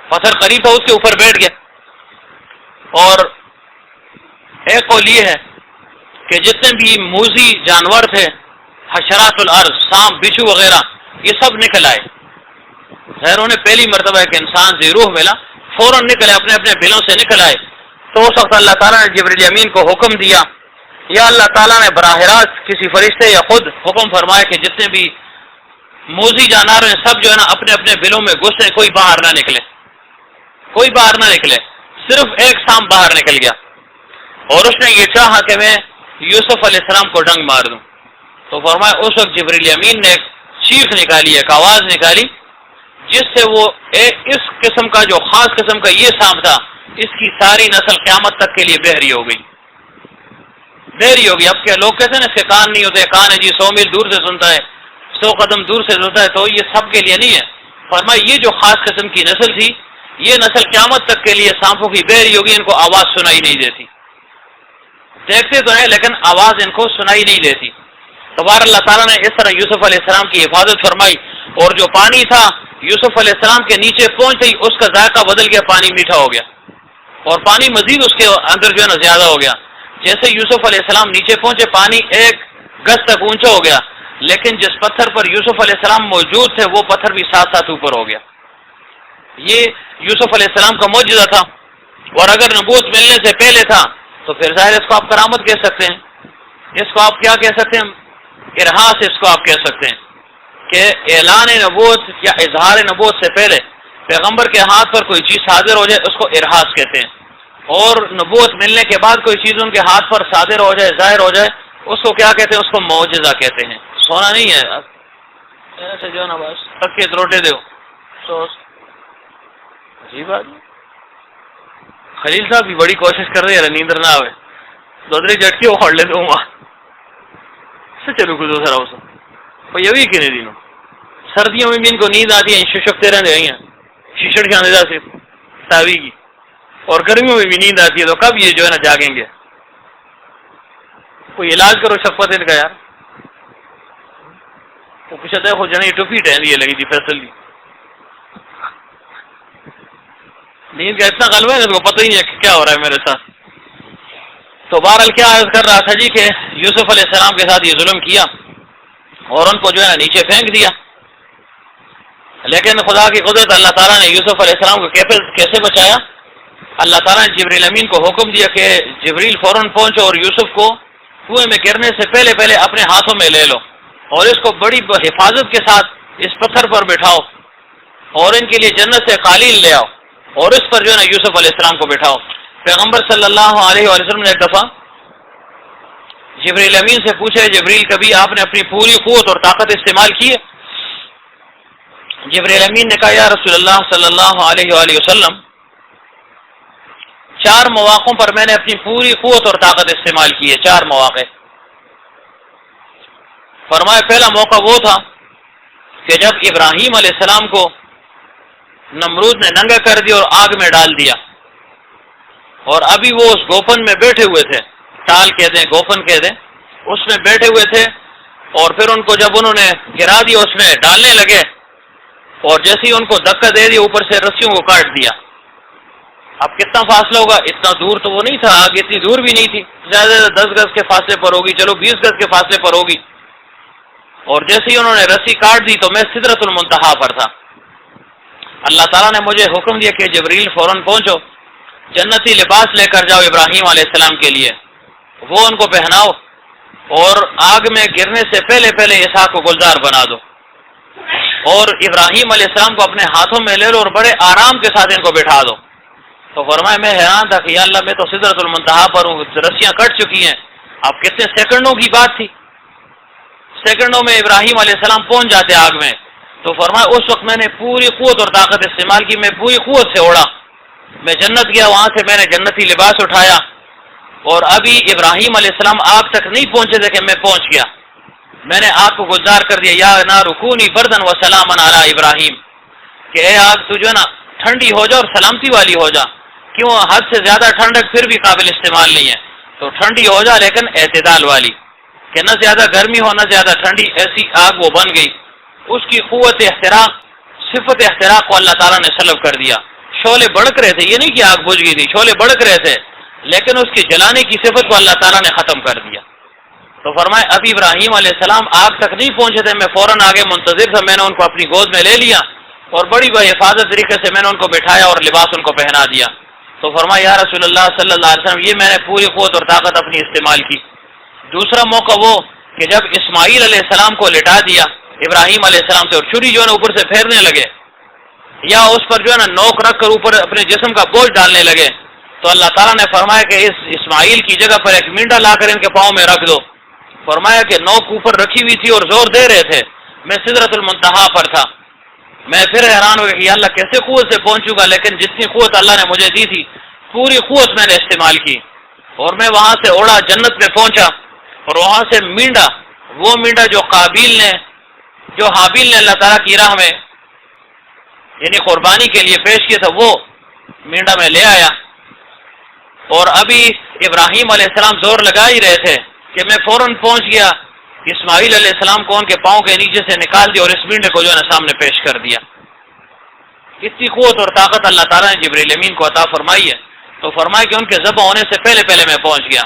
پتھر قریب تھا اس کے اوپر بیٹھ گیا. اور ایک قول یہ ہے کہ جتنے بھی موذی جانور تھے، حشرات الارض، سانپ، بچھو وغیرہ، یہ سب نکل آئے. خیر انہیں پہلی مرتبہ ایک انسان سے روح ملا، فوراً نکلے، اپنے اپنے بلوں سے نکل آئے. تو اس وقت اللہ تعالیٰ نے جبریل امین کو حکم دیا، یا اللہ تعالیٰ نے براہ راست کسی فرشتے یا خود حکم فرمایا کہ جتنے بھی موذی جانور ہیں سب جو ہے نا اپنے اپنے بلوں میں گھسے، کوئی باہر نہ نکلے، کوئی باہر نہ نکلے. صرف ایک سانپ باہر نکل گیا اور اس نے یہ چاہا کہ میں یوسف علیہ السلام کو ڈنگ مار دوں. تو فرمایا اس وقت جبریل امین نے ایک چیخ نکالی، ایک آواز نکالی، جس سے وہ اس قسم کا جو خاص قسم کا یہ سانپ تھا، اس کی ساری نسل قیامت تک کے لیے بحری ہو گئی، بحری ہو گئی. اب کیا لوگ کہتے ہیں نا اس کے کان نہیں ہوتے، کان ہے جی 100 میل دور سے سنتا ہے، 100 قدم دور سے سنتا ہے، تو یہ سب کے لیے نہیں ہے. فرمایا یہ جو خاص قسم کی نسل تھی، یہ نسل قیامت تک کے لیے سانپوں کی بحری ہوگی، ان کو آواز سنائی نہیں دیتی، دیکھتے تو ہیں لیکن آواز ان کو سنائی نہیں دیتی. تو بہر اللہ تعالیٰ نے اس طرح یوسف علیہ السلام کی حفاظت فرمائی. اور جو پانی تھا یوسف علیہ السلام کے نیچے پہنچتے ہی اس کا ذائقہ بدل گیا، پانی میٹھا ہو گیا اور پانی مزید اس کے اندر جو ہے نا زیادہ ہو گیا. جیسے یوسف علیہ السلام نیچے پہنچے پانی ایک گز تک اونچا ہو گیا، لیکن جس پتھر پر یوسف علیہ السلام موجود تھے وہ پتھر بھی ساتھ ساتھ اوپر ہو گیا. یہ یوسف علیہ السلام کا معجزہ تھا. اور اگر نبوت ملنے سے پہلے تھا تو پھر ظاہر اس کو آپ کرامت کہہ سکتے ہیں، اس کو آپ کیا کہہ سکتے ہیں، ارہاس اس کو آپ کہہ سکتے ہیں کہ اعلان نبوت یا اظہار نبوت سے پہلے پیغمبر کے ہاتھ پر کوئی چیز صادر ہو جائے اس کو ارہاس کہتے ہیں، اور نبوت ملنے کے بعد کوئی چیز ان کے ہاتھ پر صادر ہو جائے، ظاہر ہو جائے، اس کو کیا کہتے ہیں، اس کو معجزہ کہتے ہیں. سونا نہیں ہے ایسے جو نا بس تک روٹے دو تو عجیب بات. خلیل صاحب بھی بڑی کوشش کر رہے ہیں نیندر نہ آئے، دوسری جھٹکی اکھاڑ لیتے ہوں سے چلو کچھ دوسرا ہو سب یہ بھی کتنے دنوں سردیوں میں بھی ان کو نیند آتی ہے، ششکتے رہتے ہیں شیشڑ کے اندازہ سے تاوی کی، اور گرمیوں میں بھی نیند آتی ہے، تو کب یہ جو ہے نا جاگیں گے؟ کوئی علاج کرو شفقت ان کا یار. وہ کچھ ہے خود جانے ٹوپی ٹہن یہ لگی تھی فیصل کی نیند کا اتنا غلبہ ہے اس کو پتہ ہی نہیں ہے کہ کیا ہو رہا ہے میرے ساتھ. تو بہرحال کیا عرض کر رہا تھا جی کہ یوسف علیہ السلام کے ساتھ یہ ظلم کیا اور ان کو جو ہے نا نیچے پھینک دیا. لیکن خدا کی قدرت اللہ تعالیٰ نے یوسف علیہ السلام کو کیسے بچایا؟ اللہ تعالیٰ نے جبریل امین کو حکم دیا کہ جبریل فوراً پہنچو اور یوسف کو کنویں میں گرنے سے پہلے پہلے اپنے ہاتھوں میں لے لو اور اس کو بڑی حفاظت کے ساتھ اس پتھر پر بٹھاؤ اور ان کے لیے جنت سے قالین لے آؤ اور اس پر جو ہے نا یوسف علیہ السلام کو بٹھاؤ. پیغمبر صلی اللہ علیہ وسلم نے ایک دفعہ جبریل امین سے پوچھا، جبریل کبھی آپ نے اپنی پوری قوت اور طاقت استعمال کی ہے؟ جبریل امین نے کہا یا رسول اللہ صلی اللہ علیہ وآلہ وسلم 4 مواقعوں پر میں نے اپنی پوری قوت اور طاقت استعمال کی ہے. 4 مواقع. فرمایا پہلا موقع وہ تھا کہ جب ابراہیم علیہ السلام کو نمرود نے ننگا کر دیا اور آگ میں ڈال دیا، اور ابھی وہ اس گوپن میں بیٹھے ہوئے تھے، ٹال کہتے ہیں گوپن کہتے ہیں، اس میں بیٹھے ہوئے تھے، اور پھر ان کو جب انہوں نے گرا دیا اس میں ڈالنے لگے اور جیسے ہی ان کو دھکا دے دیا اوپر سے رسیوں کو کاٹ دیا. اب کتنا فاصلہ ہوگا؟ اتنا دور تو وہ نہیں تھا، آگ اتنی دور بھی نہیں تھی، زیادہ سے زیادہ 10 گز کے فاصلے پر ہوگی، چلو 20 گز کے فاصلے پر ہوگی. اور جیسے ہی انہوں نے رسی کاٹ دی تو میں سدرۃ المنتہا پر تھا. اللہ تعالیٰ نے مجھے حکم دیا کہ جبریل فوراً پہنچو، جنتی لباس لے کر جاؤ ابراہیم علیہ السلام کے لیے، وہ ان کو پہناؤ اور آگ میں گرنے سے پہلے پہلے اسحاق کو گلزار بنا دو اور ابراہیم علیہ السلام کو اپنے ہاتھوں میں لے لو اور بڑے آرام کے ساتھ ان کو بٹھا دو. تو فرمایا میں حیران تھا کہ یا اللہ میں تو سدرۃ المنتہا پر ہوں، رسیاں کٹ چکی ہیں. اب کتنے سیکنڈوں کی بات تھی، سیکنڈوں میں ابراہیم علیہ السلام پہنچ جاتے آگ میں. تو فرمایا اس وقت میں نے پوری قوت اور طاقت استعمال کی، میں پوری قوت سے اڑا میں جنت گیا، وہاں سے میں نے جنتی لباس اٹھایا، اور ابھی ابراہیم علیہ السلام آگ تک نہیں پہنچے تھے کہ میں پہنچ گیا. میں نے آگ کو گلزار کر دیا، یا نار کونی بردن و سلاما علی ابراہیم، کہ اے آگ تو جو ہے نا ٹھنڈی ہو جا اور سلامتی والی ہو جا. کیوں؟ حد سے زیادہ ٹھنڈک پھر بھی قابل استعمال نہیں ہے، تو ٹھنڈی ہو جا لیکن اعتدال والی، کہ نہ زیادہ گرمی ہو نہ زیادہ ٹھنڈی. ایسی آگ وہ بن گئی. اس کی قوت احتراق، صفت احتراق کو اللہ تعالیٰ نے سلب کر دیا. شعلے بڑک رہے تھے، یہ نہیں کہ آگ بجھ گئی تھی، شعلے بڑک رہے تھے، لیکن اس کی جلانے کی صفت کو اللہ تعالیٰ نے ختم کر دیا. تو فرمائے ابھی ابراہیم علیہ السلام آگ تک نہیں پہنچے تھے، میں فوراً آگے منتظر تھا. میں نے ان کو اپنی گود میں لے لیا اور بڑی بحفاظت طریقے سے میں نے ان کو بٹھایا اور لباس ان کو پہنا دیا. تو فرمایا یا رسول اللہ صلی اللہ علیہ وسلم، یہ میں نے پوری قوت اور طاقت اپنی استعمال کی. دوسرا موقع وہ کہ جب اسماعیل علیہ السلام کو لٹا دیا ابراہیم علیہ السلام سے، اور چھری جو ہے نا اوپر سے پھیرنے لگے، یا اس پر جو ہے نا نوک رکھ کر اوپر اپنے جسم کا بوجھ ڈالنے لگے، تو اللہ تعالیٰ نے فرمایا کہ اس اسماعیل کی جگہ پر ایک مینڈا لا کر ان کے پاؤں میں رکھ دو. فرمایا کہ نوک اوپر رکھی ہوئی تھی اور زور دے رہے تھے، میں سدرۃ المنتہا پر تھا. میں پھر حیران ہو گیا کہ اللہ کیسے قوت سے پہنچوں گا، لیکن جتنی قوت اللہ نے مجھے دی تھی پوری قوت میں نے استعمال کی، اور میں وہاں سے اڑا جنت میں پہنچا. اور وہاں سے مینڈا، وہ مینڈا جو حابیل نے اللہ تعالیٰ کی راہ میں یعنی قربانی کے لیے پیش کیا تھا، وہ مینڈا میں لے آیا. اور ابھی ابراہیم علیہ السلام زور لگا ہی رہے تھے کہ میں فوراً پہنچ گیا، اسماعیل علیہ السلام کو ان کے پاؤں کے نیچے سے نکال دیا اور اس مینڈے کو جو ہے نا سامنے پیش کر دیا. اتنی قوت اور طاقت اللہ تعالیٰ نے جبریل امین کو عطا فرمائی ہے. تو فرمایا کہ ان کے ذبح ہونے سے پہلے میں پہنچ گیا.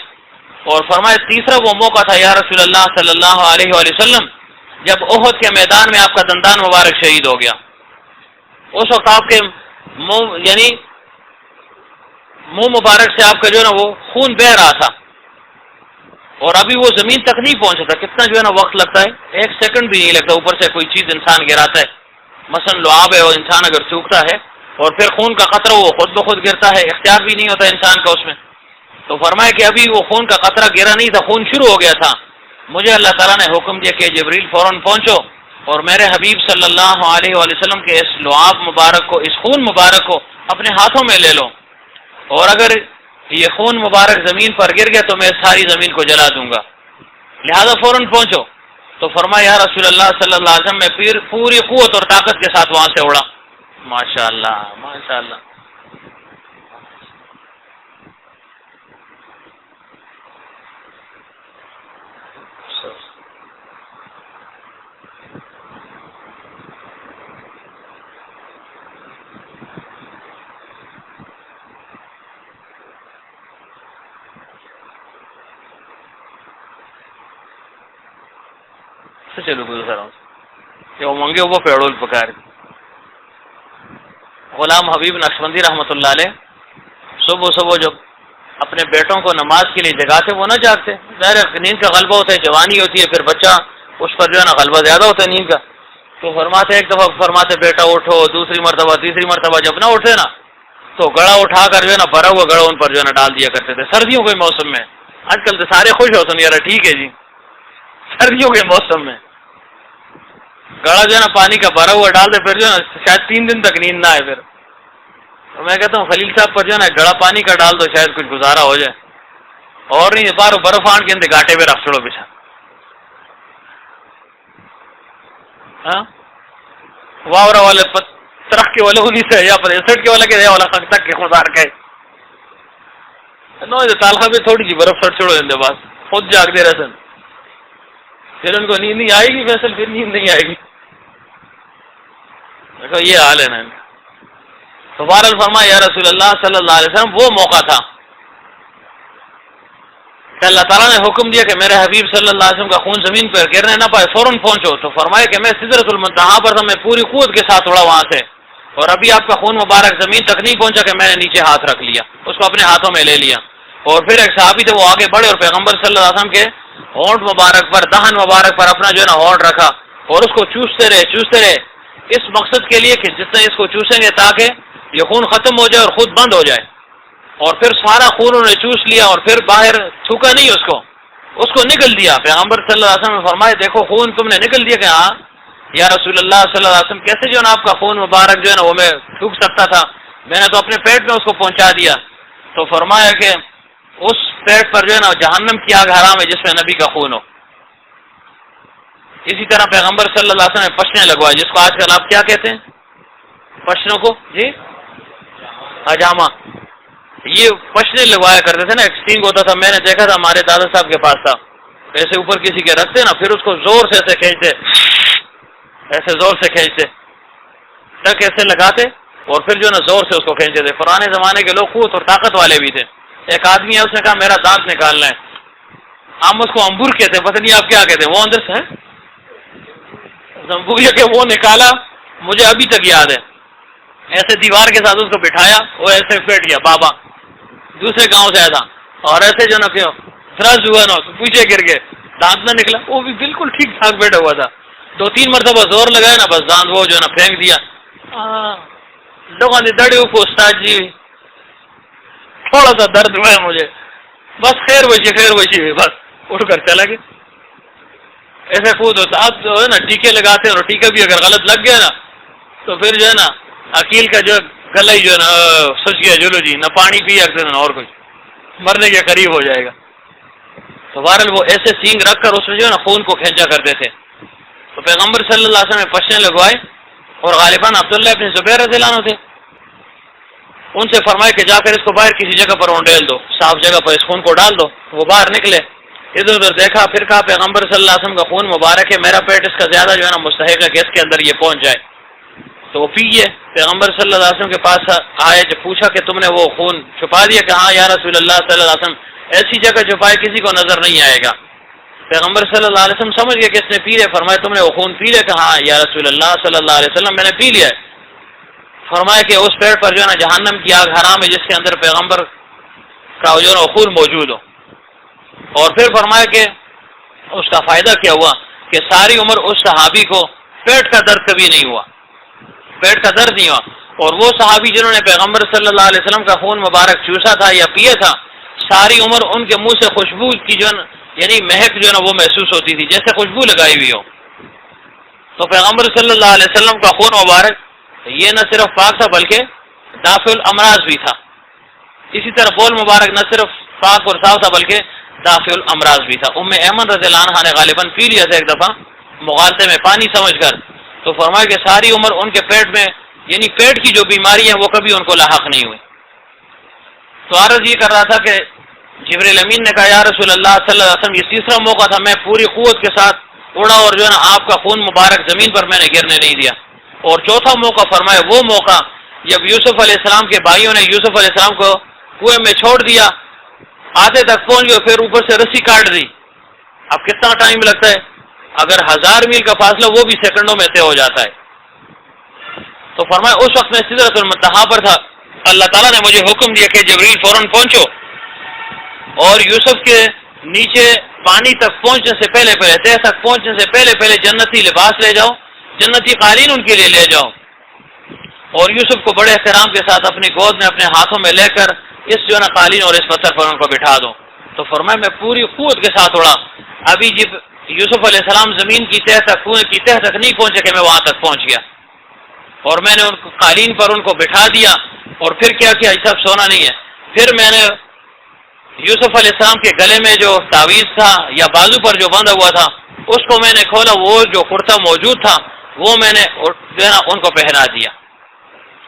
اور فرمایا تیسرا وہ موقع تھا یا رسول اللہ صلی اللہ علیہ وآلہ وسلم، جب احد کے میدان میں آپ کا دندان مبارک شہید ہو گیا. اس وقت آپ کے منہ مبارک سے آپ کا جو ہے نا وہ خون بہ رہا تھا، اور ابھی وہ زمین تک نہیں پہنچا تھا. کتنا جو ہے نا وقت لگتا ہے، 1 سیکنڈ بھی نہیں لگتا. اوپر سے کوئی چیز انسان گراتا ہے، مثلا لعاب ہے، اور انسان اگر چوکتا ہے اور پھر خون کا قطرہ وہ خود بخود گرتا ہے، اختیار بھی نہیں ہوتا انسان کا اس میں. تو فرمایا کہ ابھی وہ خون کا قطرہ گرا نہیں تھا، خون شروع ہو گیا تھا. مجھے اللہ تعالیٰ نے حکم دیا کہ جبریل فوراً پہنچو اور میرے حبیب صلی اللہ علیہ وآلہ وسلم کے اس لعاب مبارک کو، اس خون مبارک کو اپنے ہاتھوں میں لے لو، اور اگر یہ خون مبارک زمین پر گر گیا تو میں ساری زمین کو جلا دوں گا، لہذا فوراً پہنچو. تو فرمایا یا رسول اللہ صلی اللہ علیہ وسلم، میں پوری قوت اور طاقت کے ساتھ وہاں سے اڑا. ماشاء اللہ ماشاء اللہ. چلو گزارا وہ منگے وہ پیڑول پکار. غلام حبیب نقشبندی رحمۃ اللہ علیہ صبح جو اپنے بیٹوں کو نماز کے لیے جگاتے وہ نہ جاگتے، ظاہر نیند کا غلبہ ہوتا ہے، جوانی ہوتی ہے، پھر بچہ اس پر جو ہے نا غلبہ زیادہ ہوتا ہے نیند کا. تو فرماتے ایک دفعہ فرماتے بیٹا اٹھو، دوسری مرتبہ تیسری مرتبہ جب نہ اٹھے نا تو گڑا اٹھا کر جو ہے نا بھرا ہوا گڑا ان پر جو ہے نا ڈال دیا کرتے تھے سردیوں کے موسم میں. آج کل تو سارے خوش ہوتے ہیں یار، ٹھیک ہے جی، سردیوں کے موسم میں گڑا جو ہے نا پانی کا بھرا ہوا ڈال دے، پھر جو ہے نا شاید 3 دن تک نیند نہ آئے. پھر میں کہتا ہوں خلیل صاحب پر جو ہے نا گڑا پانی کا ڈال دو، شاید کچھ گزارا ہو جائے، اور نہیں بارو برف آن کے اندر گاٹے پہ رکھ چھوڑو پیچھا. ہاں واورا والے ترق کے والے انہیں سے یا پر 61 کے والا کہ والا تک کے خدار کے نو تالخا بھی تھوڑی سی برف سٹ چھوڑو اندر بس خود جاگ دے رہے سن، پھر ان کو نیند نہیں آئے گی، فیصل پھر نیند نہیں آئے گی. دیکھو یہ حال ہے نا. تو بہرحال فرمایا یا رسول اللہ صلی اللہ علیہ وسلم وہ موقع تھا کہ اللہ تعالیٰ نے حکم دیا کہ میرے حبیب صلی اللہ علیہ وسلم کا خون زمین پر گرنے نہ پائے، فوراً پہنچو. تو فرمایا کہ میں سدرۃ المنتہا پر تھا، میں پوری قوت کے ساتھ اڑا وہاں سے، اور ابھی آپ کا خون مبارک زمین تک نہیں پہنچا کہ میں نے نیچے ہاتھ رکھ لیا، اس کو اپنے ہاتھوں میں لے لیا. اور پھر ایک صحابی تھے وہ آگے بڑھے اور پیغمبر صلی اللہ علیہ وسلم کے ہونٹ مبارک پر، دہن مبارک پر اپنا جو ہے نا ہونٹ رکھا اور اس کو چوستے رہے اس مقصد کے لیے کہ جتنا اس کو چوسیں گے تاکہ یہ خون ختم ہو جائے اور خود بند ہو جائے. اور پھر سارا خون انہوں نے چوس لیا اور پھر باہر تھوکا نہیں، اس کو نکل دیا. پیغمبر صلی اللہ علیہ وسلم نے فرمایا دیکھو خون تم نے نکل دیا. کہ ہاں یا رسول اللہ صلی اللہ علیہ وسلم کیسے جو ہے نا آپ کا خون مبارک جو ہے نا وہ میں تھوک سکتا تھا. میں نے تو اپنے پیٹ میں اس کو پہنچا دیا. تو فرمایا کہ اس پیٹ پر جو ہے نا جہنم کی آگ حرام ہے جس میں نبی کا خون ہو. اسی طرح پیغمبر صلی اللہ علیہ وسلم نے پشنے لگوائے، جس کو آج کل آپ کیا کہتے ہیں پشنوں کو؟ جی حجامہ. یہ پشنے لگوایا کرتے تھے نا، ایک سینگ ہوتا تھا، میں نے دیکھا تھا ہمارے دادا صاحب کے پاس تھا. ایسے اوپر کسی کے رکھتے نا، پھر اس کو زور سے ایسے کھینچتے، ایسے زور سے کھینچتے، ٹک ایسے لگاتے اور پھر جو نا زور سے اس کو کھینچتے تھے. پرانے زمانے کے لوگ قوت اور طاقت والے بھی تھے. ایک آدمی ہے، اس نے کہا میرا دانت نکالنا ہے. ہم اس کو امبور کہتے ہیں، پتہ نہیں آپ کیا کہتے ہیں. وہ اندر سے زمبور کہ وہ نکالا، مجھے ابھی تک یاد ہے. ایسے دیوار کے ساتھ اس کو بٹھایا، وہ ایسے پھیٹ گیا بابا، دوسرے گاؤں سے آیا تھا، اور ایسے جو نا فرض ہوا نا پیچھے گر گئے، دانت نہ نکلا. وہ بھی بالکل ٹھیک ٹھاک بیٹھا ہوا تھا. 2-3 مرتبہ زور لگایا نا، بس دانت وہ جو ہے نا پھینک دیا. لوگوں نے دڑے کو استاد جی تھوڑا سا درد ہوا ہے مجھے، بس خیر وشی بس اٹھ کر چلا گیا. ایسے خود ہوتا. آپ جو ہے نا ٹیکے لگاتے ہیں، اور ٹیکہ بھی اگر غلط لگ گیا نا تو پھر جو ہے نا عقیل کا جو گلا ہی جو ہے نا سوچ گیا جلو جی، نہ پانی پی سکتے نا اور کچھ، مرنے کے قریب ہو جائے گا. تو بہرحال وہ ایسے سینگ رکھ کر اس میں جو ہے نا خون کو کھینچا کرتے تھے. تو پیغمبر صلی اللہ علیہ وسلم نے پشنے لگوائے، اور غالباً عبداللہ ابن زبیر رضی اللہ عنہ تھے. ان سے فرمائے کہ جا کر اس کو باہر کسی جگہ پر ڈال دو، صاف جگہ پر اس خون کو ڈال دو. وہ باہر نکلے، ادھر ادھر دیکھا، پھر کہا پیغمبر صلی اللہ علیہ وسلم کا خون مبارک ہے، میرا پیٹ اس کا زیادہ جو ہے نا مستحق ہے کہ اس کے اندر یہ پہنچ جائے. تو وہ پیے. پیغمبر صلی اللہ علیہ وسلم کے پاس آئے، جب پوچھا کہ تم نے وہ خون چھپا دیا؟ کہ ہاں یا رسول اللہ صلی اللہ علیہ وسلم، ایسی جگہ چھپائے کسی کو نظر نہیں آئے گا. پیغمبر صلی اللہ علیہ وسلم سمجھ گئے کہ اس نے پی لیا. فرمایا تم نے وہ خون پی لیا؟ کہ ہاں یا رسول اللہ صلی اللہ علیہ وسلم میں نے پی لیا ہے. فرمایا کہ اس پیڑ پر جو ہے نا جہنم کی آگ حرام ہے جس کے اندر پیغمبر کا جو ہے نا خون موجود ہو. اور پھر فرمایا کہ اس کا فائدہ کیا ہوا کہ ساری عمر اس صحابی کو پیٹ کا درد کبھی نہیں ہوا، پیٹ کا درد نہیں ہوا. اور وہ صحابی جنہوں نے پیغمبر صلی اللہ علیہ وسلم کا خون مبارک چوسا تھا یا پیا تھا، ساری عمر ان کے منہ سے خوشبو کی جو یعنی مہک جو ہے نا وہ محسوس ہوتی تھی جیسے خوشبو لگائی ہوئی ہو. تو پیغمبر صلی اللہ علیہ وسلم کا خون مبارک یہ نہ صرف پاک تھا بلکہ دافع الامراض بھی تھا. اسی طرح بول مبارک نہ صرف پاک اور صاف تھا بلکہ دافع الامراض بھی تھا. ام ایمن رضی اللہ عنہ نے غالباً پی لیا تھا ایک دفعہ مغالطے میں پانی سمجھ کر. تو فرمایا کہ ساری عمر ان کے پیٹ میں یعنی پیٹ کی جو بیماری ہے وہ کبھی ان کو لاحق نہیں ہوئی. تو عرض یہ کر رہا تھا کہ جبریل امین نے کہا یا رسول اللہ صلی اللہ علیہ وسلم یہ تیسرا موقع تھا، میں پوری قوت کے ساتھ اڑا اور جو ہے نا آپ کا خون مبارک زمین پر میں نے گرنے نہیں دیا. اور چوتھا موقع فرمایا وہ موقع جب یوسف علیہ السلام کے بھائیوں نے یوسف علیہ السلام کو کنویں میں چھوڑ دیا، آدھے تک پہنچ گئے، پھر اوپر سے رسی کاٹ دی. اب کتنا ٹائم لگتا ہے؟ اگر 1000 میل کا فاصلہ وہ بھی سیکنڈوں میں طے ہو جاتا ہے. تو فرمایا اس وقت میں سدرۃ المنتہا پر تھا، اللہ تعالیٰ نے مجھے حکم دیا کہ جبریل فوراً پہنچو اور یوسف کے نیچے پانی تک پہنچنے سے پہلے تہ تک پہنچنے سے پہلے جنتی لباس لے جاؤ، جنتی قالین ان کے لیے لے جاؤ. اور یوسف کو بڑے احترام کے ساتھ اپنی گود میں اپنے ہاتھوں میں لے کر اس جو ہے نا قالین اور اس پتھر پر ان کو بٹھا دو. تو فرمایا میں پوری قوت کے ساتھ اڑا. ابھی جب یوسف علیہ السلام زمین کی تہ تک کنویں کی تہ تک نہیں پہنچے کہ میں وہاں تک پہنچ گیا، اور میں نے ان کو قالین پر ان کو بٹھا دیا. اور پھر کیا کیا یہ سب سونا نہیں ہے، پھر میں نے یوسف علیہ السلام کے گلے میں جو تعویذ تھا یا بازو پر جو بندھا ہوا تھا اس کو میں نے کھولا، وہ جو کرتا موجود تھا وہ میں نے جو ہے نا ان کو پہنا دیا،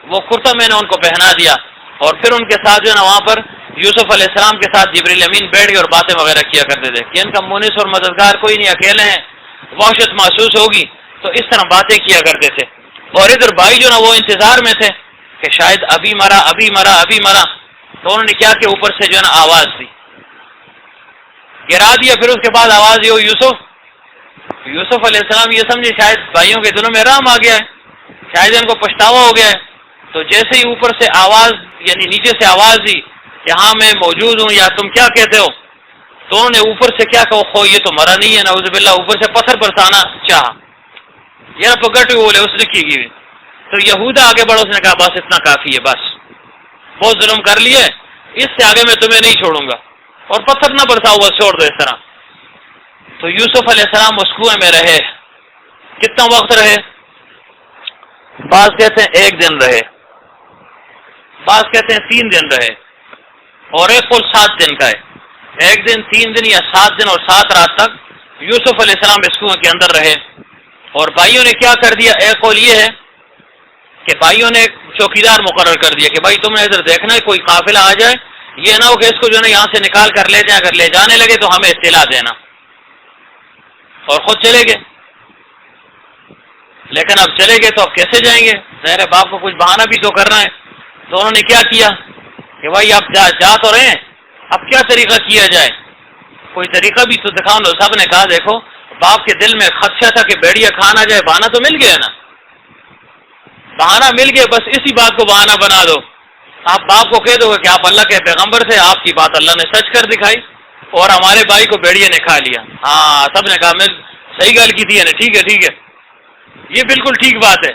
وہ کرتا میں نے ان کو پہنا دیا. اور پھر ان کے ساتھ جو ہے نا وہاں پر یوسف علیہ السلام کے ساتھ جبریل امین بیٹھ گئے اور باتیں وغیرہ کیا کرتے تھے کہ ان کا مونس اور مددگار کوئی نہیں، اکیلے ہیں، وحشت محسوس ہوگی. تو اس طرح باتیں کیا کرتے تھے. اور ادھر بھائی جو نا وہ انتظار میں تھے کہ شاید ابھی مرا. تو انہوں نے کیا کہ اوپر سے جو ہے نا آواز دی، گرا دیا. پھر اس کے بعد آواز یہ یوسف علیہ السلام یہ سمجھے شاید بھائیوں کے دلوں میں رحم آ گیا ہے، شاید ان کو پچھتاوا ہو گیا ہے. تو جیسے ہی اوپر سے آواز یعنی نیچے سے آواز دی کہ ہاں میں موجود ہوں یا تم کیا کہتے ہو، تو انہوں نے اوپر سے کیا کہو یہ تو مرا نہیں ہے نعوذ باللہ، اوپر سے پتھر برسانا چاہا. یہ پکڑ بولے اس نے کی گئی. تو یہودا آگے بڑھو، اس نے کہا بس اتنا کافی ہے، بس بہت ظلم کر لیے، اس سے آگے میں تمہیں نہیں چھوڑوں گا، اور پتھر نہ برساؤ، بس چھوڑ دو اس طرح. تو یوسف علیہ السلام اس کنویں میں رہے. کتنا وقت رہے؟ بعض کہتے ہیں 1 دن رہے، بعض کہتے ہیں 3 دن رہے، اور ایک قول 7 دن کا ہے، 1 دن 3 دن یا 7 دن اور 7 رات تک یوسف علیہ السلام اس کنویں کے اندر رہے۔ اور بھائیوں نے کیا کر دیا، ایک قول یہ ہے کہ بھائیوں نے ایک چوکیدار مقرر کر دیا کہ بھائی تم نے ادھر دیکھنا ہے کوئی قافلہ آ جائے، یہ نہ ہو کہ اس کو جو ہے نا یہاں سے نکال کر لے جائیں، اگر لے جانے لگے تو ہمیں اطلاع دینا، اور خود چلے گئے۔ لیکن اب چلے گئے تو اب کیسے جائیں گے، ظاہر باپ کو کچھ بہانہ بھی تو کرنا ہے، تو انہوں نے کیا کیا کہ بھائی آپ جا تو رہے ہیں، اب کیا طریقہ کیا جائے، کوئی طریقہ بھی تو دکھاؤ۔ سب نے کہا دیکھو باپ کے دل میں خدشہ تھا کہ بیڑیا کھا نہ جائے، بہانہ تو مل گیا نا، بہانہ مل گیا، بس اسی بات کو بہانہ بنا دو۔ آپ باپ کو کہہ دو کہ آپ اللہ کے پیغمبر تھے، آپ کی بات اللہ نے سچ کر دکھائی اور ہمارے بھائی کو بیڑیا نے کھا لیا۔ ہاں سب نے کہا میں صحیح گل کی تھی، ٹھیک ہے ٹھیک ہے، یہ بالکل ٹھیک بات ہے۔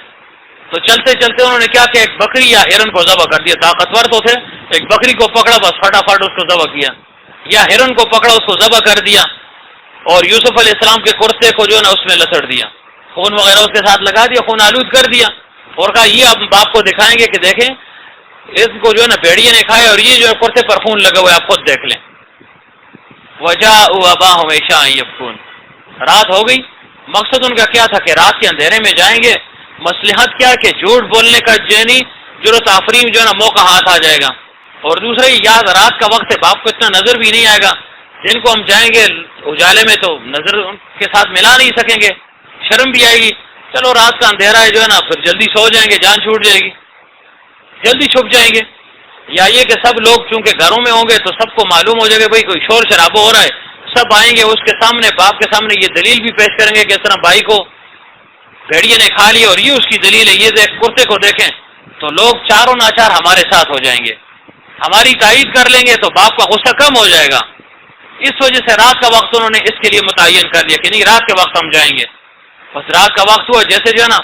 تو چلتے چلتے انہوں نے کیا کہ ایک بکری یا ہرن کو ذبح کر دیا، طاقتور تو تھے، ایک بکری کو پکڑا بس فٹافٹ اس کو ذبح کیا، یا ہرن کو پکڑا اس کو ذبح کر دیا، اور یوسف علیہ السلام کے کرتے کو جو ہے نا اس میں لسڑ دیا، خون وغیرہ اس کے ساتھ لگا دیا، خون آلود کر دیا، اور کہا یہ آپ باپ کو دکھائیں گے کہ دیکھیں اس کو جو ہے نا بھیڑیے نے کھایا، اور یہ جو ہے کرتے پر خون لگا ہوا ہے، آپ خود دیکھ لیں۔ وَجَاءُوا أَبَاهُمْ عِشَاءً يَبْكُونَ، رات ہو گئی۔ مقصد ان کا کیا تھا کہ رات کے اندھیرے میں جائیں گے، مصلحت کیا کہ جھوٹ بولنے کا جینی جرت آفرین جو ہے نا موقع ہاتھ آ جائے گا، اور دوسرا یہ یاد رات کا وقت ہے، باپ کو اتنا نظر بھی نہیں آئے گا، جن کو ہم جائیں گے اجالے میں تو نظر ان کے ساتھ ملا نہیں سکیں گے، شرم بھی آئے گی۔ چلو رات کا اندھیرا ہے جو ہے نا، پھر جلدی سو جائیں گے، جان چھوٹ جائے گی، جلدی چھپ جائیں گے۔ یا یہ کہ سب لوگ چونکہ گھروں میں ہوں گے تو سب کو معلوم ہو جائے گا بھائی کوئی شور شرابہ ہو رہا ہے، سب آئیں گے اس کے سامنے، باپ کے سامنے یہ دلیل بھی پیش کریں گے کہ اس طرح بھائی کو بھیڑیے نے کھا لیا اور یہ اس کی دلیل ہے، یہ کرتے کو دیکھیں، تو لوگ چاروں ناچار ہمارے ساتھ ہو جائیں گے، ہماری تائید کر لیں گے تو باپ کا غصہ کم ہو جائے گا۔ اس وجہ سے رات کا وقت انہوں نے اس کے لیے متعین کر دیا کہ نہیں رات کے وقت ہم جائیں گے۔ بس رات کا وقت ہوا، جیسے جو ہے نا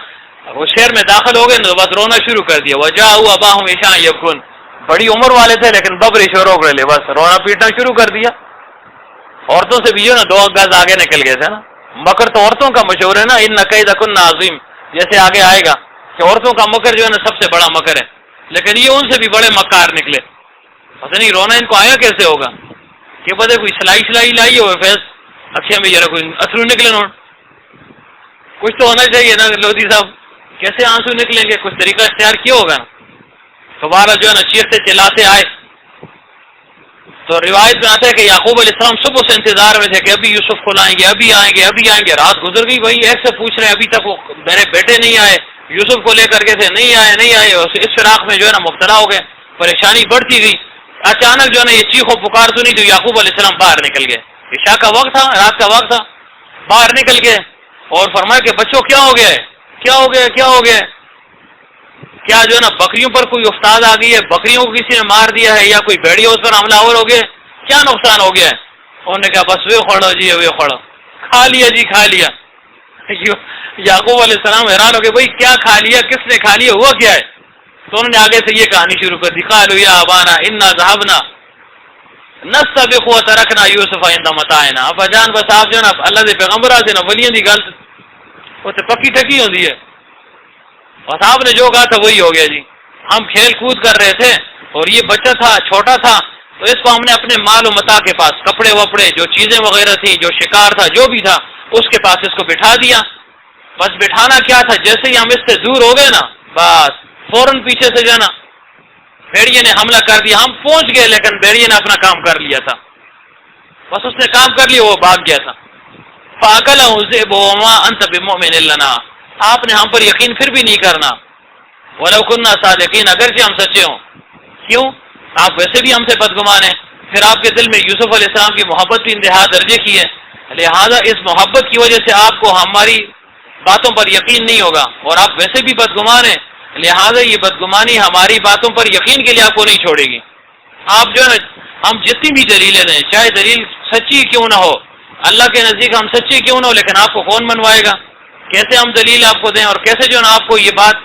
وہ شہر میں داخل ہو گئے تو بس رونا شروع کر دیا۔ وَجَاءُوا أَبَاهُمْ عِشَاءً يَبْكُونَ، بڑی عمر والے تھے لیکن ببری شروع کر لے، بس رونا پیٹنا شروع کر دیا۔ عورتوں سے بھی جو نا 2 گز آگے نکل گئے تھے نا، مکر تو عورتوں کا مشہور ہے نا، ان کیدکن عظیم، جیسے آگے آئے گا کہ عورتوں کا مکر جو ہے نا سب سے بڑا مکر ہے، لیکن یہ ان سے بھی بڑے مکار نکلے۔ پتہ نہیں رونا ان کو آیا کیسے ہوگا، کہ پتہ کوئی سلائی لائی ہو فیس اچھے میں ذرا کوئی اترو نکلے نوٹ، کچھ تو ہونا چاہیے نا لودھی صاحب، کیسے آنسو نکلیں گے، کچھ طریقہ اختیار کیا ہوگا۔ دوبارہ جو ہے نا چیختے چلاتے آئے، تو روایت میں آتا ہے کہ یعقوب علیہ السلام صبح سے انتظار میں تھے کہ ابھی یوسف کو لائیں گے، ابھی آئیں گے ابھی آئیں گے، رات گزر گئی، بھائی ایک سے پوچھ رہے ہیں ابھی تک وہ میرے بیٹے نہیں آئے، یوسف کو لے کر کے تھے نہیں آئے، اس فراق میں جو ہے نا مبتلا ہو گئے، پریشانی بڑھتی گئی۔ اچانک جو ہے نا یہ چیخو پکار سنی تو یعقوب علیہ السلام باہر نکل گئے، عشاء کا وقت تھا، رات کا وقت تھا، باہر نکل گئے اور فرمایا کہ بچوں کیا ہو گیا ہے، کیا ہو گیا، کیا ہو گیا، کیا جو ہے نا بکریوں پر کوئی افتاد آ گئی ہے، بکریوں کو کسی نے مار دیا ہے، یا کوئی بھیڑیا اس پر حملہ آور ہو گیا، کیا نقصان ہو گیا ہے؟ انہوں نے کہا بس وہ کھڑو جی، وہ کھڑو، کھا لیا جی کھا لیا۔ یعقوب علیہ السلام حیران ہو گئے، بھائی کیا کھا لیا، کس نے کھا لیا، ہوا کیا ہے؟ تو انہوں نے آگے سے یہ کہانی شروع کر دی، قالوا یا ابانا انا ذهبنا نستبق وتركنا يوسف عند متاعنا۔ ابا جان بس آپ جو ہے نا اللہ دے پیغمبر سے نا ولیاں دی گل وہ تے پکی ٹکی ہوندی ہے، اور صاحب نے جو کہا تھا وہی ہو گیا جی، ہم کھیل کود کر رہے تھے اور یہ بچہ تھا چھوٹا تھا، تو اس کو ہم نے اپنے مال و متاع کے پاس، کپڑے وپڑے جو چیزیں وغیرہ تھیں، جو شکار تھا جو بھی تھا، اس کے پاس اس کو بٹھا دیا۔ بس بٹھانا کیا تھا، جیسے ہی ہم اس سے دور ہو گئے نا بس فوراً پیچھے سے جو ہے نا بھیڑیے نے حملہ کر دیا، ہم پہنچ گئے لیکن بھیڑیے نے اپنا کام کر لیا تھا، بس اس نے کام کر لیا، وہ بھاگ گیا تھا۔ فَأَكَلَهُ الذِّئْبُ وَمَا أَنْتَ بِمُؤْمِنٍ لَنَا، آپ نے ہم پر یقین پھر بھی نہیں کرنا، وَلَوْ كُنَّا صَادِقِينَ، اگرچہ ہم سچے ہوں، کیوں؟ آپ ویسے بھی ہم سے بدگمان ہیں، پھر آپ کے دل میں یوسف علیہ السلام کی محبت بھی انتہا درجے کی ہے، لہذا اس محبت کی وجہ سے آپ کو ہماری باتوں پر یقین نہیں ہوگا، اور آپ ویسے بھی بدگمان ہیں، لہذا یہ بدگمانی ہماری باتوں پر یقین کے لیے آپ کو نہیں چھوڑے گی۔ آپ جو ہے ہم جتنی بھی دلیلیں دیں، چاہے دلیل سچی کیوں نہ ہو، اللہ کے نزدیک ہم سچی کیوں نہ ہو، لیکن آپ کو کون منوائے گا؟ کیسے ہم دلیل آپ کو دیں اور کیسے جو ہے نا آپ کو یہ بات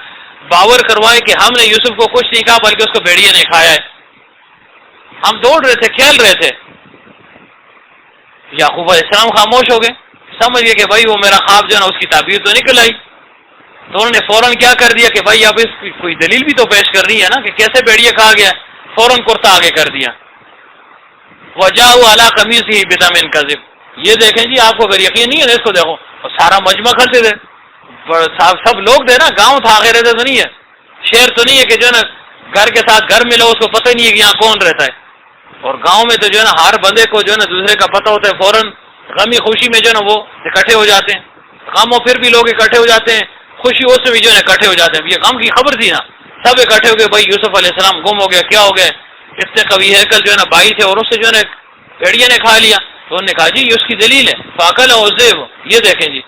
باور کروائے کہ ہم نے یوسف کو کچھ نہیں کہا بلکہ اس کو بھیڑیے نے کھایا ہے؟ ہم دوڑ رہے تھے، کھیل رہے تھے۔ یعقوب علیہ السلام خاموش ہو گئے، سمجھ گئے کہ بھائی وہ میرا خواب جو ہے نا اس کی تعبیر تو نکل آئی، تو انہوں نے فوراً کیا کر دیا کہ بھائی اب اس کی کوئی دلیل بھی تو پیش کر رہی ہے نا کہ کیسے بھیڑیا کھا گیا، فوراً کرتا آگے کر دیا. وجاءوا علی قمیصہ بدم کذب، یہ دیکھیں جی آپ کو اگر یقین نہیں ہے اس کو دیکھو، اور سارا مجمع کھڑے تھے، سب لوگ تھے نا، گاؤں تھا آگے رہتے تو نہیں ہے، شہر تو نہیں ہے کہ جو ہے نا گھر کے ساتھ گھر ملو اس کو پتہ ہی نہیں ہے کہ یہاں کون رہتا ہے. اور گاؤں میں تو جو ہے نا ہر بندے کو جو ہے نا دوسرے کا پتہ ہوتا ہے، فوراً غمی خوشی میں جو ہے نا وہ اکٹھے ہو جاتے ہیں. غم ہو پھر بھی لوگ اکٹھے ہو جاتے ہیں، خوشی اس میں بھی جو ہے نا اکٹھے ہو جاتے ہیں. یہ غم کی خبر تھی نا، سب اکٹھے ہو گئے، بھائی یوسف علیہ السلام گم ہو گیا، کیا ہو گیا، اتنے قوی ہیکل جو ہے نا بھائی تھے اور اس سے جو ہے نا بھیڑیا نے کھا لیا. تو انہوں نے کہا جی یہ اس کی دلیل ہے، فاکل عزیب، یہ دیکھیں جی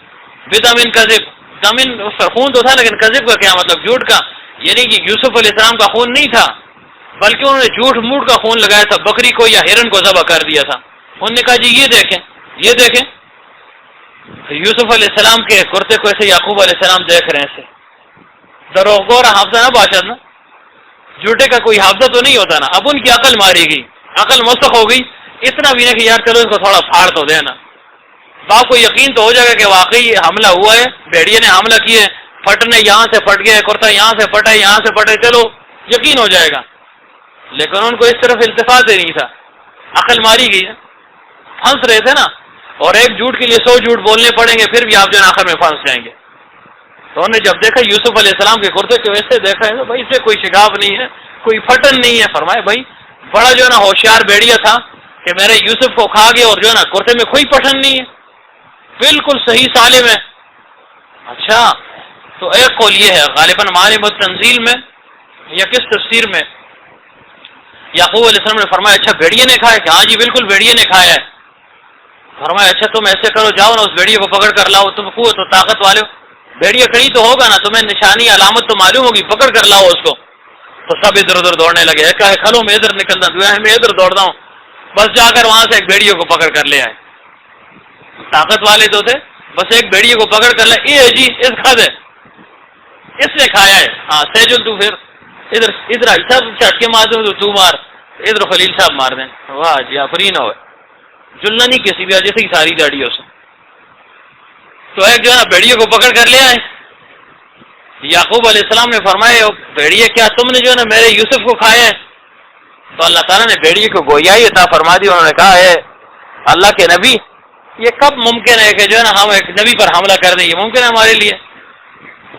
بدم کذب، دمن اس پر خون تو تھا لیکن کذب کا کیا مطلب، جھوٹ کا، یعنی کہ یوسف علیہ السلام کا خون نہیں تھا بلکہ انہوں نے جھوٹ موٹ کا خون لگایا تھا، بکری کو یا ہرن کو ذبح کر دیا تھا. انہوں نے کہا جی یہ دیکھیں یہ دیکھیں. یوسف علیہ السلام کے کرتے کو ایسے یعقوب علیہ السلام دیکھ رہے ہیں، ایسے دروغگور حافظہ نہ باشد نا، جھوٹے کا کوئی حافظہ تو نہیں ہوتا نا. اب ان کی عقل ماری گئی، عقل مسخ ہو گئی، اتنا بھی نہیں کہ یار چلو اس کو تھوڑا پھاڑ تو دینا. باپ کو یقین تو ہو جائے گا کہ واقعی یہ حملہ ہوا ہے، بھیڑیے نے حملہ کیے، پھٹنے یہاں سے پھٹ گیا، کرتا یہاں سے پھٹا یہاں سے پھٹے، چلو یقین ہو جائے گا. لیکن ان کو اس طرف التفات ہی نہیں تھا، عقل ماری گئی ہے، پھنس رہے تھے نا. اور ایک جھوٹ کے لیے 100 جھوٹ بولنے پڑیں گے پھر بھی آپ جو ہے آخر میں پھنس جائیں گے. تو انہوں نے جب دیکھا یوسف علیہ السلام کے کرتے کے ویسے دیکھا ہے تو بھائی اس سے کوئی شگاف نہیں ہے، کوئی پھٹن نہیں ہے. فرمائے بھائی بڑا جو ہے نا ہوشیار بھیڑیا تھا کہ میرے یوسف کو کھا گیا اور جو ہے نا کرتے میں کوئی پٹھن نہیں ہے، بالکل صحیح سالم ہے. اچھا تو ایک قول یہ ہے غالباً معالم التنزیل میں یا کس تفسیر میں یعقوب علیہ السلام نے فرمایا اچھا بھیڑیے نے کھایا، کہ ہاں جی بالکل بھیڑیے نے کھایا ہے. فرمایا اچھا تم ایسے کرو، جاؤ نا اس بھیڑیے کو پکڑ کر لاؤ، تم قوت و طاقت والے ہو، بھیڑیے کہیں تو ہوگا نا، تمہیں نشانی علامت تو معلوم ہوگی، پکڑ کر لاؤ اس کو. تو سب ادھر ادھر دوڑنے لگے، ایک کہا کھلو میں ادھر نکلنا، میں ادھر دوڑتا ہوں. بس جا کر وہاں سے ایک بھیڑیے کو پکڑ کر لے آئے، طاقت والے تو تھے، بس ایک بھیڑیے کو پکڑ کر لے، یہ جی اس کھا دے، اس نے کھایا ہے. ہاں سیجل تو پھر ادھر ادھر سب چٹکے مار دوں تو مار، ادھر خلیل صاحب مار دیں. واہ جی آفرین ہو، جلنا نہیں کسی بھی وجہ سے ساری گاڑیوں سے. تو ایک جو ہے نا بھیڑیے کو پکڑ کر لے آئے. یعقوب علیہ السلام نے فرمایا بھیڑیے کیا تم نے جو ہے نا میرے یوسف کو کھایا ہے؟ تو اللہ تعالیٰ نے بھیڑیے کو گویائی عطا فرما دی. انہوں نے کہا ہے اللہ کے نبی یہ کب ممکن ہے کہ جو ہے نا ہم ایک نبی پر حملہ کر دیں، یہ ممکن ہے ہمارے لیے؟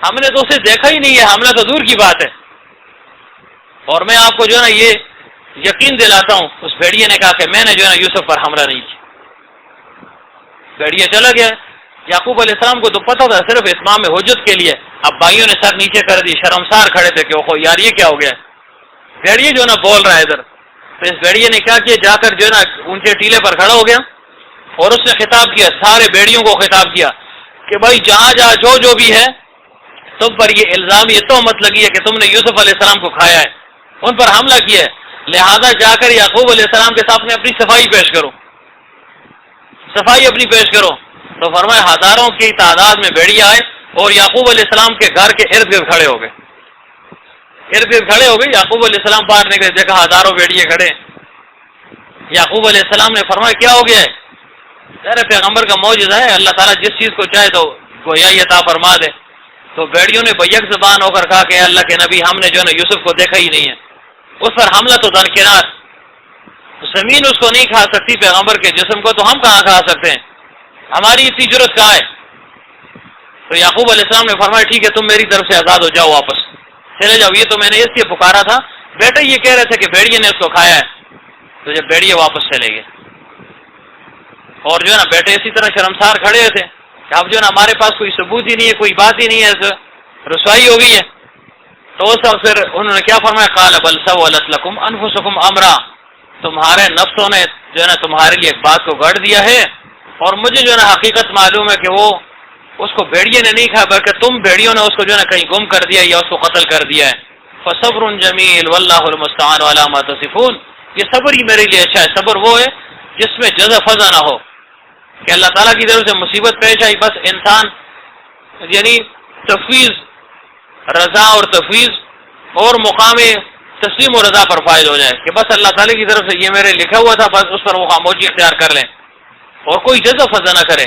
ہم نے تو اسے دیکھا ہی نہیں ہے، حملہ تو دور کی بات ہے. اور میں آپ کو جو ہے نا یہ یقین دلاتا ہوں، اس بھیڑیے نے کہا کہ میں نے جو ہے نا یوسف پر حملہ نہیں کیا. بھیڑیے چلا گیا. یعقوب علیہ السلام کو تو پتہ تھا صرف اتمام حجت کے لیے. اب بھائیوں نے سر نیچے کر دی، شرمسار کھڑے تھے کہ اوہو یار یہ کیا ہو گیا. بھیڑیے جو ہے نا بول رہا ہے ادھر. تو اس بھیڑیے نے کیا کیا، جا کر جو ہے نا اونچے ٹیلے پر کھڑا ہو گیا اور اس نے خطاب کیا، سارے بھیڑیوں کو خطاب کیا کہ بھائی جہاں جہاں جو بھی ہے تم پر یہ الزام، یہ تہمت لگی ہے کہ تم نے یوسف علیہ السلام کو کھایا ہے، ان پر حملہ کیا ہے، لہذا جا کر یعقوب علیہ السلام کے سامنے اپنی صفائی پیش کرو، صفائی اپنی پیش کرو. تو فرمایا ہزاروں کی تعداد میں بھیڑیا آئے اور یعقوب علیہ السلام کے گھر کے ارد گرد کھڑے ہو گئے، ارد گرد کھڑے ہو گئے. یعقوب علیہ السلام باہر نکلے، دیکھا ہزاروں بھیڑیے کھڑے. یعقوب علیہ السلام نے فرمایا کیا ہو گیا ہے؟ ارے پیغمبر کا معجزہ ہے، اللہ تعالیٰ جس چیز کو چاہے تو گویائی عطا فرما دے. تو بیڑیوں نے بیک زبان ہو کر کہا کہ اللہ کے نبی ہم نے جو ہے نا یوسف کو دیکھا ہی نہیں ہے. اس پر حملہ تو درکنار، زمین اس کو نہیں کھا سکتی پیغمبر کے جسم کو، تو ہم کہاں کھا سکتے ہیں، ہماری اتنی جرت کہاں ہے. تو یعقوب علیہ السلام نے فرمایا ٹھیک ہے تم میری طرف سے آزاد ہو جاؤ، واپس چلے جاؤ. یہ تو میں نے اس لیے پکارا تھا، بیٹے یہ کہہ رہے تھے کہ بیڑیے نے اس کو کھایا ہے. تو جب بیڑیے واپس چلے گئے اور جو ہے نا بیٹے اسی طرح شرمسار کھڑے تھے کہ اب جو ہے نا ہمارے پاس کوئی ثبوت ہی نہیں ہے، کوئی بات ہی نہیں ہے، رسوائی ہو گئی ہے. تو اس وقت پھر انہوں نے کیا فرمایا، قال بل سولت لکم انفسکم امرا، تمہارے نفسوں نے جو ہے نا تمہارے لیے ایک بات کو گڑھ دیا ہے اور مجھے جو ہے نا حقیقت معلوم ہے کہ وہ اس کو بھیڑیے نے نہیں کھا بلکہ تم بھیڑیوں نے اس کو جو ہے نا کہیں گم کر دیا یا اس کو قتل کر دیا ہے. فصبر جمیل واللہ المستعان علی ما تصفون، یہ صبر ہی میرے لیے اچھا ہے. صبر وہ ہے جس میں جزا فضا نہ ہو کہ اللہ تعالیٰ کی طرف سے مصیبت پیش آئی، بس انسان یعنی تفویض، رضا اور تفویض اور مقام تسلیم و رضا پر فائز ہو جائے کہ بس اللہ تعالیٰ کی طرف سے یہ میرے لکھا ہوا تھا، بس اس پر وہ خاموشی اختیار کر لیں اور کوئی جزا فضا نہ کرے.